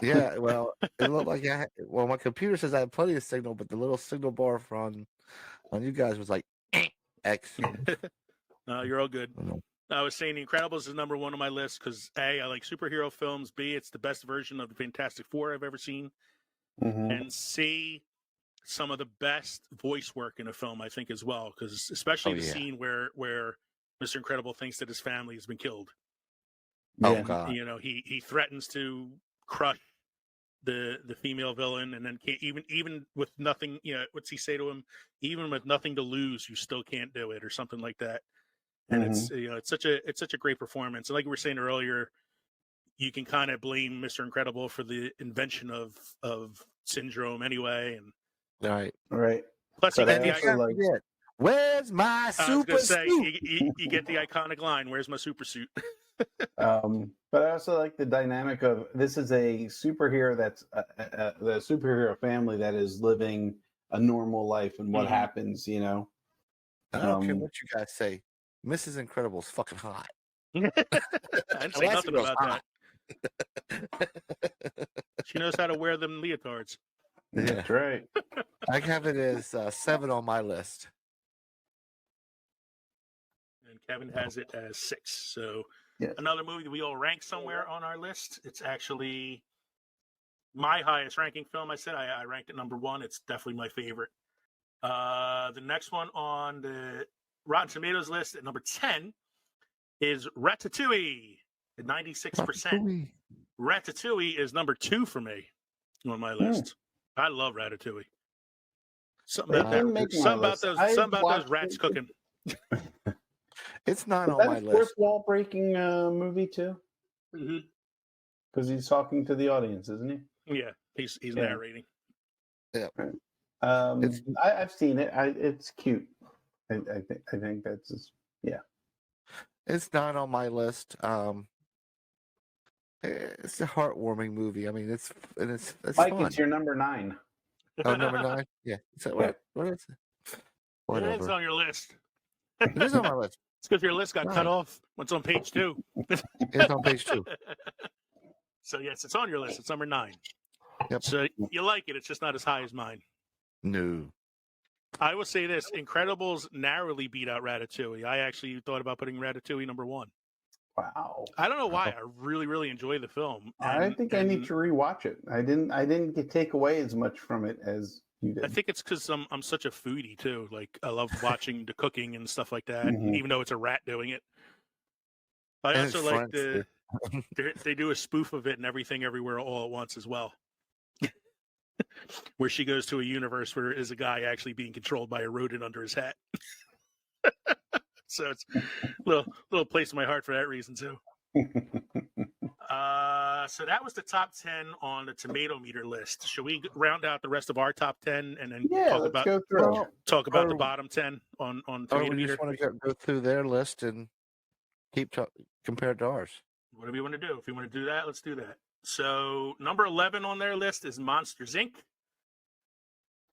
Yeah, well, it looked like my computer says I have plenty of signal, but the little signal bar on you guys was like X. You're all good. I was saying The Incredibles is number 1 on my list because A, I like superhero films. B, it's the best version of the Fantastic Four I've ever seen. And C, some of the best voice work in a film, I think, as well, because especially the scene where Mr. Incredible thinks that his family has been killed. Oh God! You know, he threatens to crush the female villain, and then can't even with nothing. You know, what's he say to him? Even with nothing to lose, you still can't do it, or something like that. And it's such a great performance. And like we were saying earlier, you can kind of blame Mr. Incredible for the invention of Syndrome anyway, and. Right. Plus, you get the where's my super suit? You get the iconic line, "Where's my super suit?" But I also like the dynamic of this is a superhero that's the superhero family that is living a normal life, and what happens, you know. I don't care what you guys say. Mrs. Incredible's fucking hot. I didn't say nothing about that. She knows how to wear them leotards. Yeah. That's right. I have it as 7 on my list. And Kevin has it as 6. So another movie that we all rank somewhere on our list. It's actually my highest ranking film. I said I ranked it number 1. It's definitely my favorite. The next one on the Rotten Tomatoes list at number 10 is Ratatouille at 96%. Ratatouille is number 2 for me on my list. I love Ratatouille. Something about those rats cooking. It's not on my list. Fourth wall breaking movie too. Because he's talking to the audience, isn't he? Yeah, he's narrating. Yeah. I've seen it. It's cute. I think that's just, It's not on my list. It's a heartwarming movie. I mean, it's Mike, fun. it's your number 9. Oh, number 9? Yeah. What is it? Whatever. It's on your list. It is on my list. It's because your list got cut off. It's on page 2. It's on page 2. So, yes, it's on your list. It's number 9. Yep. So, you like it. It's just not as high as mine. No. I will say this. Incredibles narrowly beat out Ratatouille. I actually thought about putting Ratatouille number 1. Wow. I don't know why. I really, really enjoy the film. I think I need to rewatch it. I didn't take away as much from it as you did. I think it's because I'm such a foodie too. Like I love watching the cooking and stuff like that, even though it's a rat doing it. I also like they do a spoof of it and Everything Everywhere All at Once as well, where she goes to a universe where there is a guy actually being controlled by a rodent under his hat. So it's a little place in my heart for that reason too. So that was the top 10 on the tomato meter list. Should we round out the rest of our top 10 and then talk about the bottom 10 on tomato we meter? just want to go through their list and keep compared to ours. Whatever you want to do. If you want to do that, let's do that. So number 11 on their list is Monsters, Inc.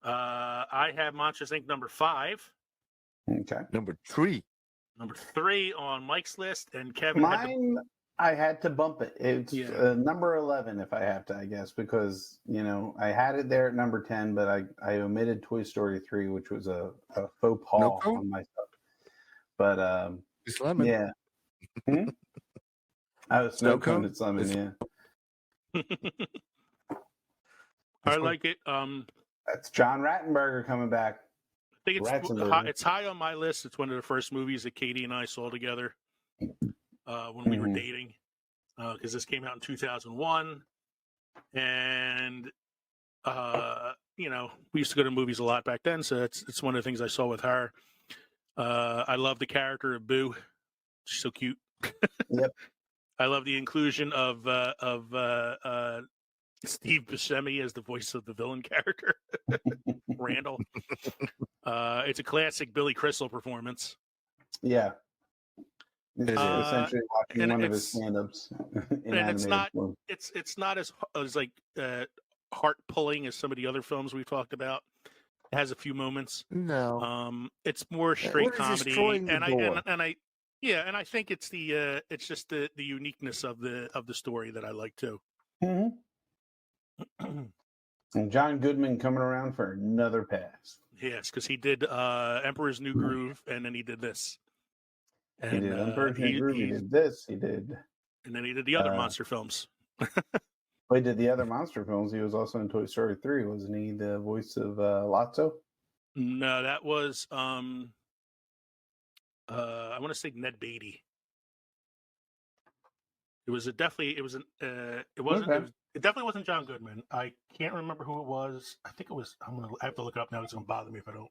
I have Monsters, Inc. number 5. Okay. Number 3. Number 3 on Mike's list, and Kevin. I had to bump it. It's number 11 if I have to, I guess, because, I had it there at number 10, but I omitted Toy Story 3, which was a faux pas on myself. But, it's lemon. Yeah. I was snow cone. It's lemon, yeah. I like it. That's John Ratzenberger coming back. I think it's high on my list. It's one of the first movies that Katie and I saw together when we were dating, because this came out in 2001, and we used to go to movies a lot back then, so it's one of the things I saw with her. I love the character of Boo; she's so cute. Yep. I love the inclusion of Steve Buscemi as the voice of the villain character, Randall. It's a classic Billy Crystal performance. Yeah. Essentially watching one of his stand-ups in animated form. It's not as like heart pulling as some of the other films we've talked about. It has a few moments. No. It's more straight comedy, and I think it's it's just the uniqueness of the story that I like too. Mm-hmm. And John Goodman coming around for another pass. Yes, because he did Emperor's New Groove, and then he did this. And, he did Emperor's New Groove. He did this. He did. And then he did the other monster films. He did the other monster films. He was also in Toy Story 3, wasn't he? The voice of Lotso? No, that was I want to say Ned Beatty. It definitely wasn't John Goodman. I can't remember who it was. I think it was. I have to look it up now. It's gonna bother me if I don't.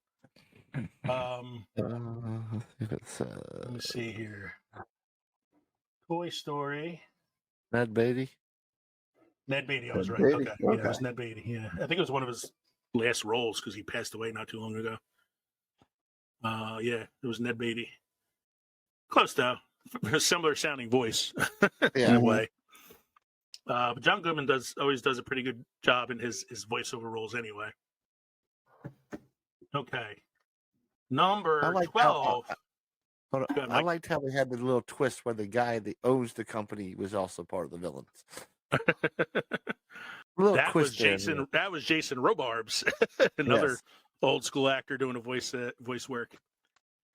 Let me see here. Toy Story. Ned Beatty. Ned Beatty. I was right. Okay. Yeah, it was Ned Beatty. Yeah, I think it was one of his last roles because he passed away not too long ago. Yeah, it was Ned Beatty. Close though. A similar sounding voice in a way. But John Goodman always does a pretty good job in his voiceover roles anyway. Okay. Number 12. I liked how they had the little twist where the guy that owns the company was also part of the villains. That was Jason Robarbs, another old school actor doing a voice work.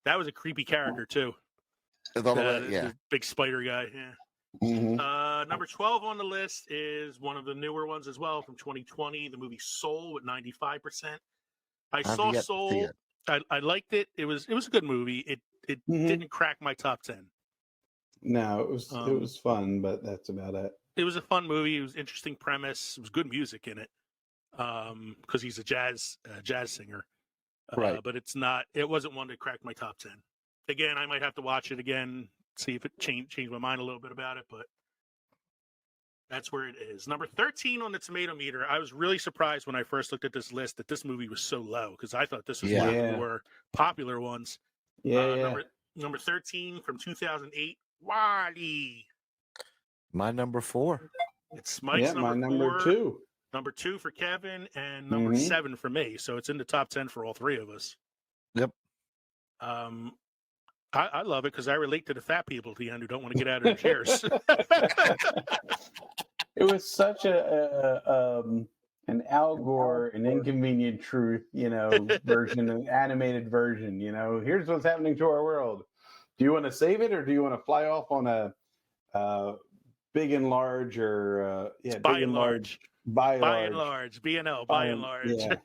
That was a creepy character too. The big spider guy. Yeah. Mm-hmm. Number 12 on the list is one of the newer ones as well from 2020, the movie Soul with 95%. I saw Soul. I liked it. It was a good movie. It didn't crack my top 10. No, it was fun, but that's about it. It was a fun movie. It was an interesting premise. It was good music in it. Because he's a jazz singer. Right. But it wasn't one that cracked my top 10. Again, I might have to watch it again, see if it changed my mind a little bit about it, but that's where it is. Number 13 on the tomato meter. I was really surprised when I first looked at this list that this movie was so low because I thought this was one of the more popular ones. Number 13 from 2008, WALL-E. My number 4. It's Mike's number 2. Number 2 for Kevin and number 7 for me. So it's in the top 10 for all three of us. Yep. I love it because I relate to the fat people at the end who don't want to get out of their chairs. It was such an Al Gore, an Inconvenient Truth, version, an animated version. Here's what's happening to our world. Do you want to save it or do you want to fly off on a big and large or by and large? By and large, B&L, by and large. Yeah.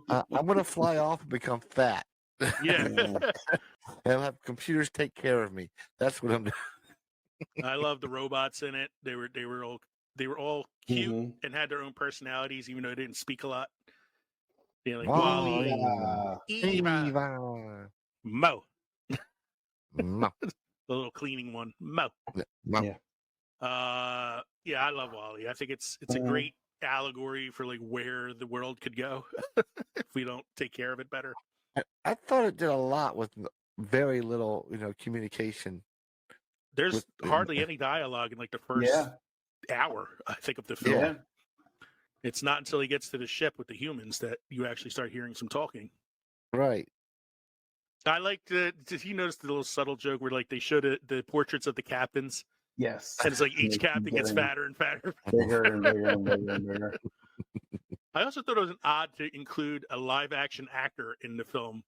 I'm going to fly off and become fat. Yeah. I'll have computers take care of me. That's what I'm doing. I love the robots in it. They were all cute and had their own personalities, even though they didn't speak a lot. Like WALL-E, Eva, Mo. Mo. The little cleaning one, Mo. Mo. Yeah. I love WALL-E. I think it's a great allegory for like where the world could go if we don't take care of it better. I thought it did a lot with very little, communication. There's hardly any dialogue in like the first hour, I think, of the film. Yeah. It's not until he gets to the ship with the humans that you actually start hearing some talking. Right. I like did you notice the little subtle joke where like they showed the portraits of the captains Yes. And it's like each And captain gets fatter and fatter. Bigger and bigger and bigger and bigger. I also thought it was odd to include a live action actor in the film.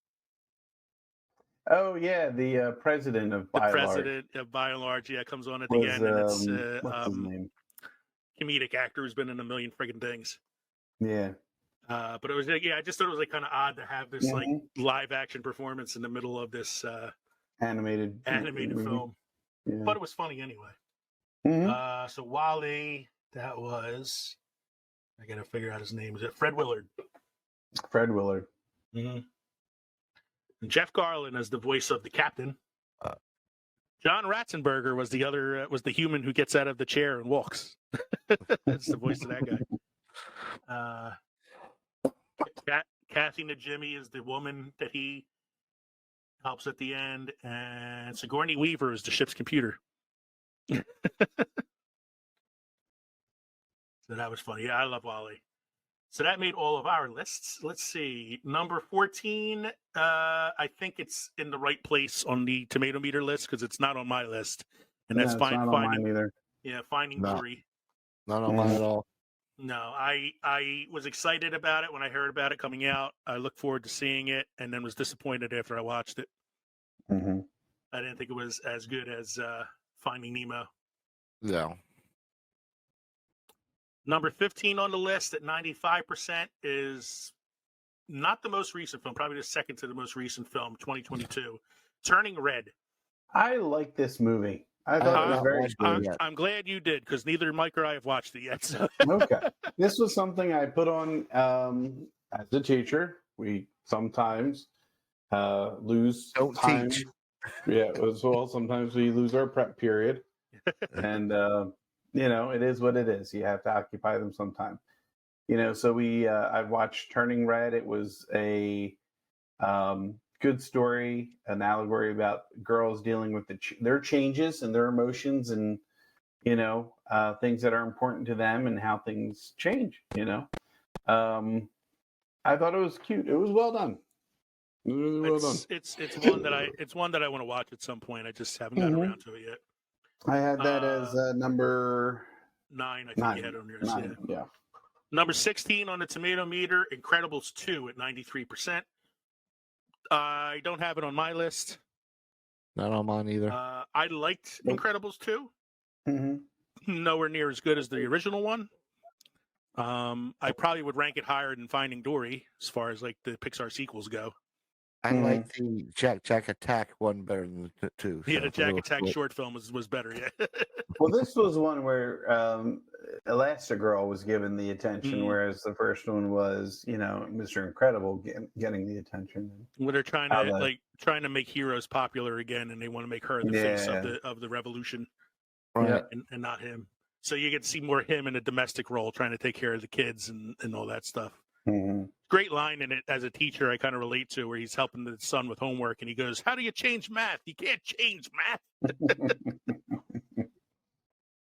Oh yeah, the president of The By and Large president of By and Large, yeah, comes on at the was end, and it's what's his name? comedic actor who's been in a million friggin' things. Yeah. But it was I just thought it was like kind of odd to have this like live action performance in the middle of this animated film. Yeah. But it was funny anyway. So Wally, that was, I gotta figure out his name. Is it Fred Willard? Fred Willard. And Jeff Garlin as the voice of the captain. John Ratzenberger was the other was the human who gets out of the chair and walks. That's the voice of that guy. Kathy Najimy is the woman that he helps at the end, and Sigourney Weaver is the ship's computer. So that was funny. Yeah, I love Wally. So that made all of our lists. Let's see. Number 14, I think it's in the right place on the tomato meter list because it's not on my list. And that's Not on mine either. Yeah, Finding Dory. Not on mine at all. No, I was excited about it when I heard about it coming out. I looked forward to seeing it and then was disappointed after I watched it. I didn't think it was as good as Finding Nemo. No. Number 15 on the list at 95% is not the most recent film, probably the second to the most recent film, 2022, Turning Red. I like this movie. I thought it was very good. I'm glad you did, because neither Mike or I have watched it yet. So. Okay. This was something I put on as a teacher. We sometimes lose time. Teach. Yeah, as well. Sometimes we lose our prep period. And, it is what it is. You have to occupy them sometime. So I watched Turning Red. It was a good story, an allegory about girls dealing with their changes and their emotions and, things that are important to them and how things change, I thought it was cute. It was well done. Really well done. It's one that I want to watch at some point. I just haven't gotten around to it yet. I had that as number 9. I think you had on yours. 9, yeah. Number 16 on the tomato meter, Incredibles 2 at 93%. I don't have it on my list. Not on mine either. I liked Incredibles 2. Nowhere near as good as the original one. I probably would rank it higher than Finding Dory as far as like the Pixar sequels go. I like the Jack Attack one better than the 2. Yeah, the Jack Attack short film was better. Yeah. Well, this was one where Elastigirl was given the attention, whereas the first one was, Mr. Incredible getting the attention. When they're trying to make heroes popular again, and they want to make her the face of the revolution, right? And not him. So you get to see more him in a domestic role, trying to take care of the kids and all that stuff. Great line in it as a teacher I kind of relate to, where he's helping the son with homework and he goes, "How do you change math? You can't change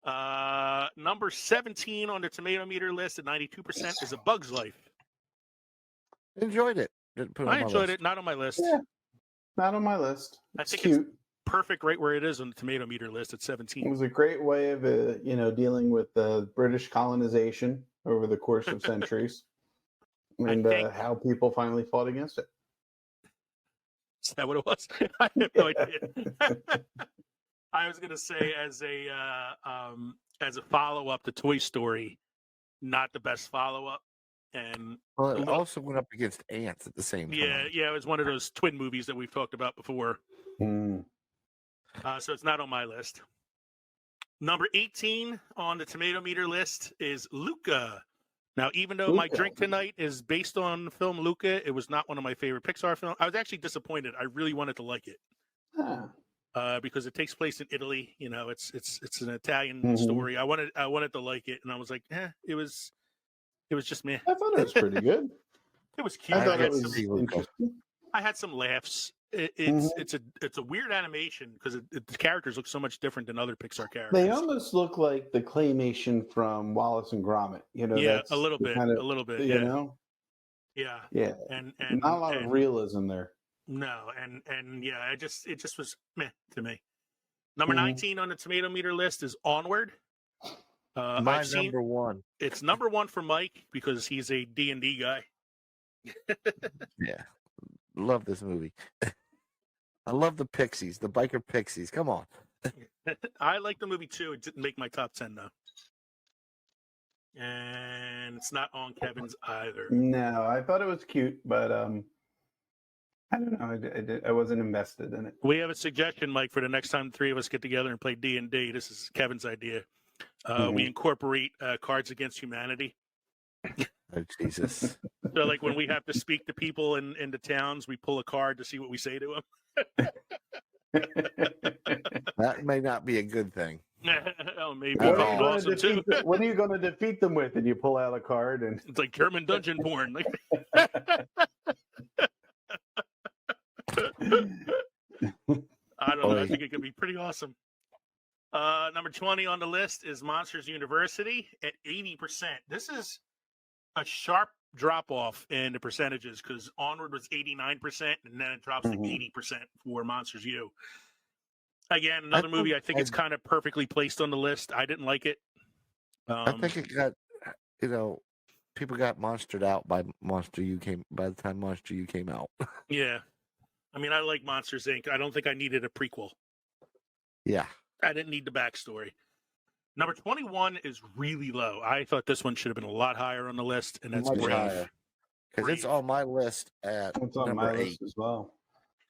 math." Number 17 on the tomato meter list at 92% is A Bug's Life. Enjoyed it. I enjoyed it. Not on my list. Yeah, not on my list. I think cute. It's perfect right where it is on the tomato meter list at 17. It was a great way of dealing with British colonization over the course of centuries. And how people finally fought against it. Is that what it was? I have no idea. I was going to say as a follow-up to Toy Story, not the best follow-up. And it also went up against Ants at the same time. Yeah, it was one of those twin movies that we've talked about before. So it's not on my list. Number 18 on the tomato meter list is Luca. Now, even though my drink tonight is based on the film Luca, it was not one of my favorite Pixar films. I was actually disappointed. I really wanted to like it because it takes place in Italy. It's an Italian story. I wanted to like it, and I was like, it was just meh. I thought it was pretty good. It was cute. I thought it was interesting. I had some laughs. It's a weird animation because the characters look so much different than other Pixar characters. They almost look like the claymation from Wallace and Gromit. Yeah, a little bit. Yeah. Yeah. And not a lot of realism there. No, and yeah, it just was meh to me. Number 19 on the tomato meter list is Onward. My number one. It's number one for Mike because he's a D&D guy. Yeah. Love this movie. I love the Pixies, the biker Pixies. Come on. I like the movie too. It didn't make my top 10 though. And it's not on Kevin's either. No, I thought it was cute, but I don't know. I wasn't invested in it. We have a suggestion, Mike, for the next time the three of us get together and play D&D. This is Kevin's idea. We incorporate Cards Against Humanity. Oh, Jesus. So, like, when we have to speak to people in the towns, we pull a card to see what we say to them. That may not be a good thing. Oh, maybe. What Awesome too. What are you going to defeat them with? And you pull out a card, and It's like German dungeon porn. Like... I don't know. I think it could be pretty awesome. Number 20 on the list is Monsters University at 80%. This is a sharp drop off in the percentages because Onward was 89% and then it drops to 80% for Monsters U. Again, another movie I think it's kind of perfectly placed on the list. I didn't like it. I think it got, people got monstered out by by the time Monster U came out. Yeah. I mean, I like Monsters, Inc. I don't think I needed a prequel. Yeah. I didn't need the backstory. Number 21 is really low. I thought this one should have been a lot higher on the list, and that's Much Brave. higher. Because it's on my list at it's on number my 8. list as well.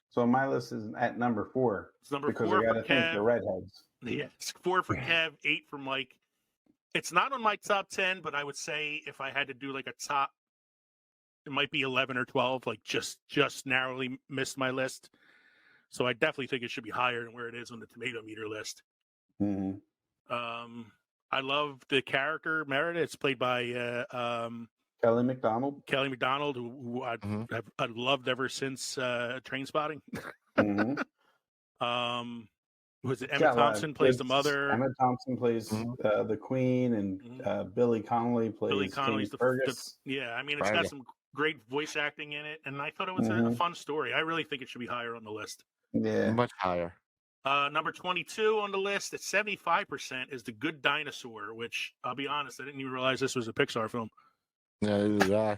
So my list is at number 4. It's number because 4 I got for to think Kev. the redheads. Yeah, it's 4 for Kev, 8 for Mike. It's not on my top 10, but I would say if I had to do like a top, it might be 11 or 12. Like just narrowly missed my list. So I definitely think it should be higher than where it is on the tomato meter list. Mm-hmm. I love the character Merida. It's played by Kelly McDonald. Kelly McDonald, who I've loved ever since Trainspotting. Was it Emma Thompson plays the mother? Emma Thompson plays the Queen, and Billy Connolly plays Billy Connolly's Fergus. Yeah, I mean, it's got some great voice acting in it, and I thought it was a fun story. I really think it should be higher on the list. Yeah, much higher. Number 22 on the list at 75% is The Good Dinosaur, which I'll be honest, I didn't even realize this was a Pixar film. No, neither did I.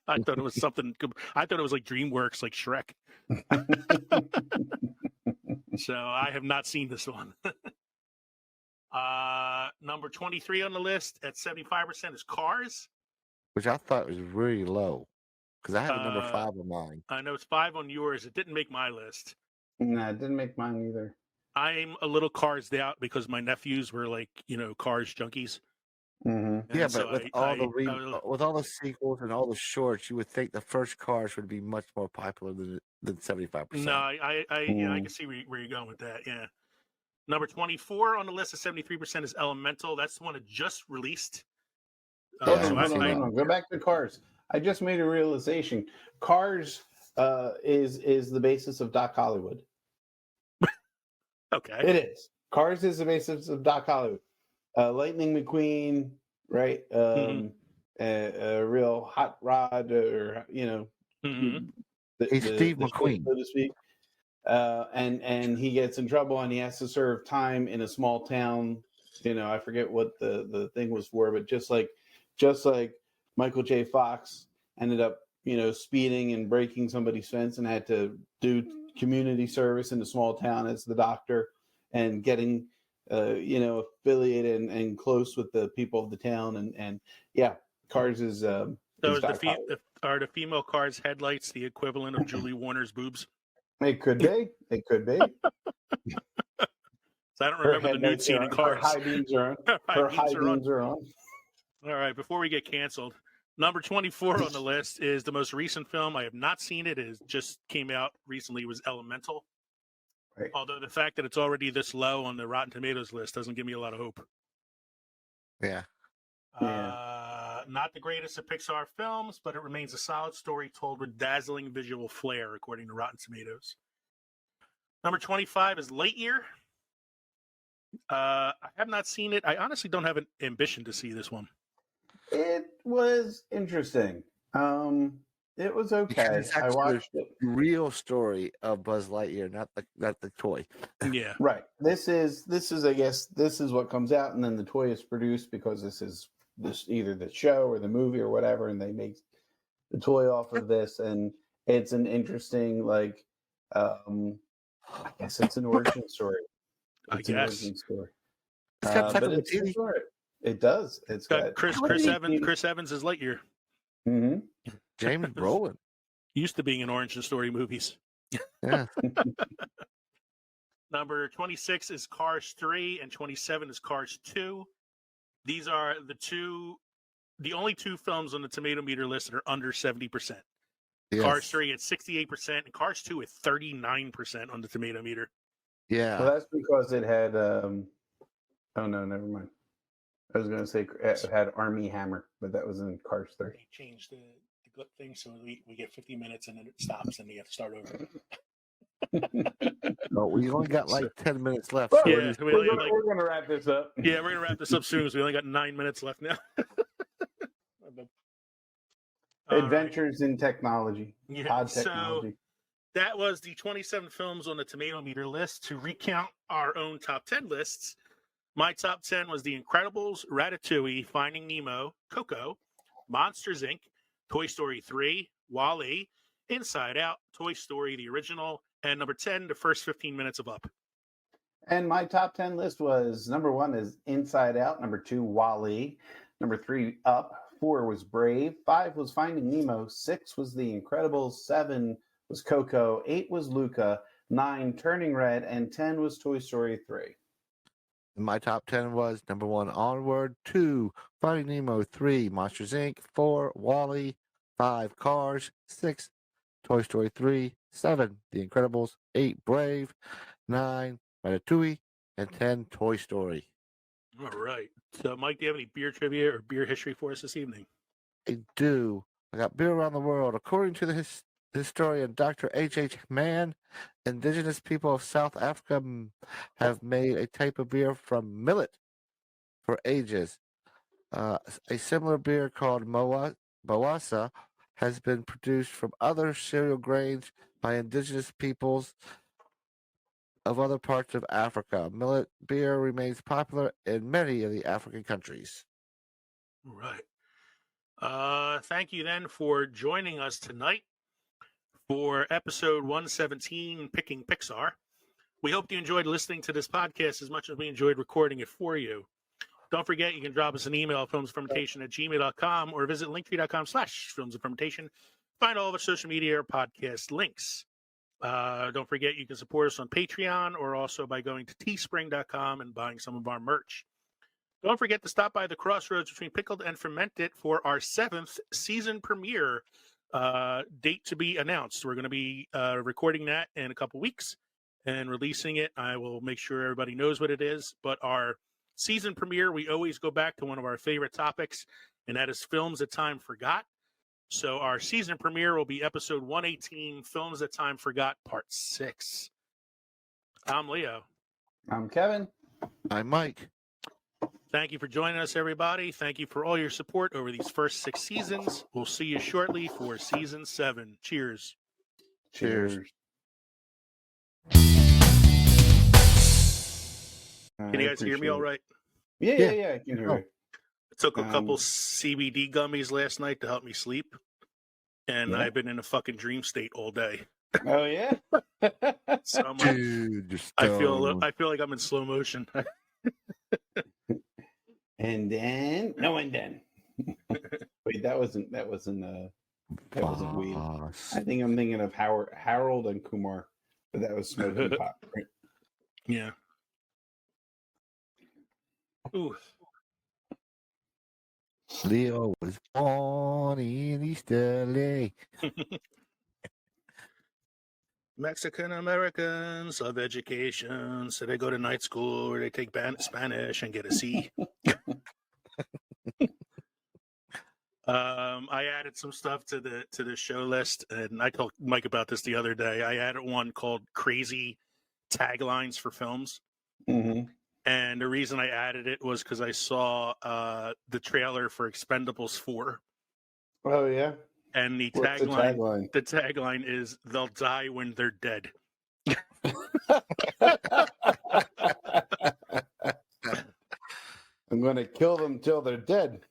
I thought it was something. I thought it was like DreamWorks, like Shrek. So I have not seen this one. Number 23 on the list at 75% is Cars, which I thought was really low because I have a number 5 on mine. I know it's 5 on yours. It didn't make my list. No, it didn't make mine either. I'm a little Carsed out because my nephews were like, Cars junkies. Yeah, so but with all the sequels and all the shorts, you would think the first Cars would be much more popular than 75%. No, I can see where you're going with that. Yeah. Number 24 on the list of 73% is Elemental. That's the one that just released. No. Go back to Cars. I just made a realization. Cars is the basis of Doc Hollywood. Okay. It is. Cars is the basis of Doc Hollywood. Lightning McQueen, right? A real hot rod, or he's Steve McQueen, so to speak. And he gets in trouble, and he has to serve time in a small town. I forget what the thing was for, but just like Michael J. Fox ended up, speeding and breaking somebody's fence, and had to do community service in a small town as the doctor, and getting affiliated and close with the people of the town, and Cars is. So are the female Cars headlights the equivalent of Julie Warner's boobs? It could be. It could be. So I don't remember the nude scene in Cars. Her high beams are on. Her high beams are on. All right, before we get canceled, number 24 on the list is the most recent film. I have not seen it. It just came out recently. It was Elemental. Right. Although the fact that it's already this low on the Rotten Tomatoes list doesn't give me a lot of hope. Yeah. Not the greatest of Pixar films, but it remains a solid story told with dazzling visual flair, according to Rotten Tomatoes. Number 25 is Lightyear. I have not seen it. I honestly don't have an ambition to see this one. It was interesting. It was Because okay. it's I actually watched it. the real story of Buzz Lightyear, not the toy. Yeah. Right. This is I guess this is what comes out, and then the toy is produced because this is either the show or the movie or whatever, and they make the toy off of this, and it's an interesting I guess it's an origin story. It's an origin story. It's got But Taika it's Waititi. it does. It's Got got Chris Evans is Lightyear. Mm-hmm. James Brolin. Used to being in origin story movies. Yeah. Number 26 is Cars 3, and 27 is Cars 2. These are the only two films on the tomato meter list that are under 70%. Yes. Cars 3 at 68%, and Cars 2 at 39% on the tomato meter. Yeah. Well, that's because it had. Oh no, never mind. I was going to say it had Army Hammer, but that was in Cars 3. They changed the thing so we get 50 minutes and then it stops and we have to start over. No, we only got like 10 minutes left. Well, So yeah, we're going to wrap this up. Yeah, we're going to wrap this up soon because we only got 9 minutes left now. Adventures in technology. Yeah, Pod technology. so that was the 27 films on the tomato meter list. To recount our own top 10 lists, my top 10 was The Incredibles, Ratatouille, Finding Nemo, Coco, Monsters, Inc., Toy Story 3, WALL-E, Inside Out, Toy Story, the original, and number 10, the first 15 minutes of Up. And my top 10 list was number 1 is Inside Out, number 2, WALL-E, number 3, Up, 4 was Brave, 5 was Finding Nemo, 6 was The Incredibles, 7 was Coco, 8 was Luca, 9 Turning Red, and 10 was Toy Story 3. my top 10 was number 1, Onward, 2, Finding Nemo, 3, Monsters, Inc., 4, WALL-E, 5, Cars, 6, Toy Story 3, 7, The Incredibles, 8, Brave, 9, Ratatouille, and 10, Toy Story. All right. So, Mike, do you have any beer trivia or beer history for us this evening? I do. I got beer around the world. According to the historian Dr. H.H. Mann, indigenous people of South Africa have made a type of beer from millet for ages. A similar beer called Bawasa has been produced from other cereal grains by indigenous peoples of other parts of Africa. Millet beer remains popular in many of the African countries. All right. Thank you then for joining us tonight for episode 117, Picking Pixar. We hope you enjoyed listening to this podcast as much as we enjoyed recording it for you. Don't forget, you can drop us an email at filmsoffermentation@gmail.com or visit linktree.com/filmsoffermentation. Find all of our social media or podcast links. Don't forget, you can support us on Patreon or also by going to teespring.com and buying some of our merch. Don't forget to stop by the crossroads between Pickled and Fermented for our 7th season premiere. Date to be announced. We're going to be recording that in a couple weeks and releasing it. I will make sure everybody knows what it is. But our season premiere, we always go back to one of our favorite topics, and that is films that time forgot. So our season premiere will be episode 118, Films That Time Forgot, Part 6. I'm Leo. I'm Kevin. I'm Mike. Thank you for joining us, everybody. Thank you for all your support over these first 6 seasons. We'll see you shortly for season 7. Cheers. Cheers. Can you guys hear me all right? Yeah, I can hear you. I took a couple CBD gummies last night to help me sleep, and I've been in a fucking dream state all day. Oh yeah. So I'm Dude, I feel like I'm in slow motion. And then wait, that wasn't weed. I think I'm thinking of Harold and Kumar, but that was smoking pot, right? Yeah. Ooh. Leo was born in East LA. Mexican Americans love education, so they go to night school where they take Spanish and get a C. I added some stuff to the show list, and I told Mike about this the other day. I added one called Crazy Taglines for Films. Mm-hmm. And the reason I added it was because I saw the trailer for Expendables 4. Oh, yeah? And the What's tagline, the tagline is, "They'll die when they're dead." I'm going to kill them till they're dead.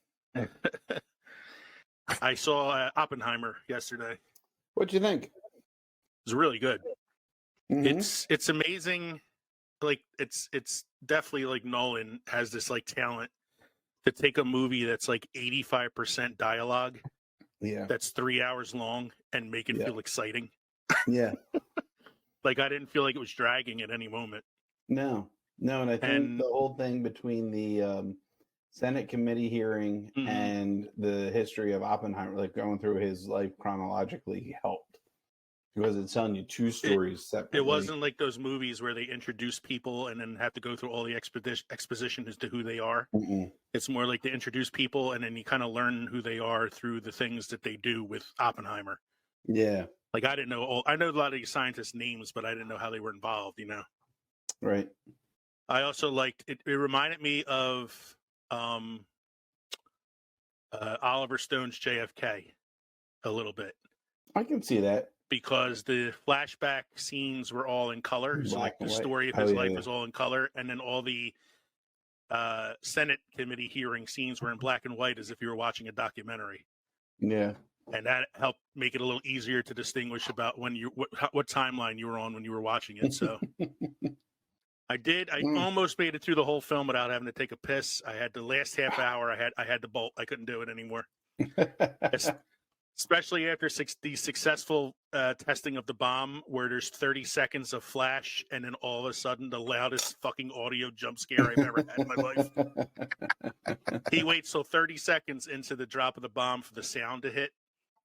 I saw Oppenheimer yesterday. What'd you think? It was really good. Mm-hmm. It's amazing. Like it's definitely like Nolan has this like talent to take a movie that's like 85% dialogue, that's 3 hours long, and make it feel exciting. Yeah. Like I didn't feel like it was dragging at any moment. No, and I think the whole thing between the Senate committee hearing and the history of Oppenheimer, like going through his life chronologically, helped because it's telling you two stories separately. It wasn't like those movies where they introduce people and then have to go through all the exposition as to who they are. It's more like they introduce people and then you kind of learn who they are through the things that they do with Oppenheimer. Yeah. Like I didn't know I know a lot of these scientists' names, but I didn't know how they were involved, you know. Right. I also liked it. It reminded me of Oliver Stone's JFK a little bit. I can see that because the flashback scenes were all in color, so like the story of his life was all in color, and then all the Senate committee hearing scenes were in black and white, as if you were watching a documentary. Yeah. And that helped make it a little easier to distinguish about when you what timeline you were on when you were watching it. So I almost made it through the whole film without having to take a piss. I had the last half hour. I had to bolt. I couldn't do it anymore. Especially after the successful testing of the bomb, where there's 30 seconds of flash, and then all of a sudden the loudest fucking audio jump scare I've ever had in my life. He waits till 30 seconds into the drop of the bomb for the sound to hit,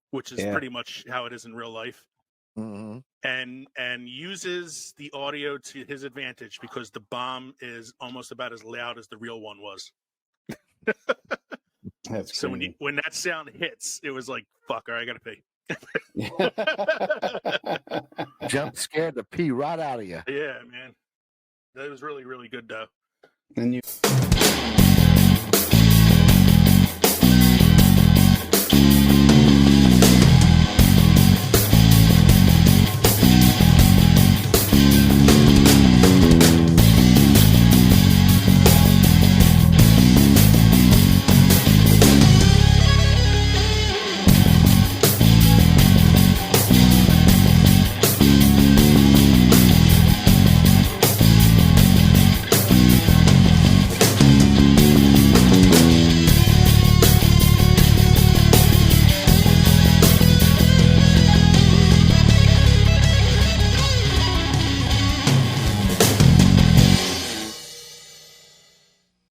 which is pretty much how it is in real life. And uses the audio to his advantage because the bomb is almost about as loud as the real one was. That's so crazy. when that sound hits, it was like, fuck, all right, I gotta pee. Jump scared the pee right out of you. Yeah, man. That was really, really good though. And you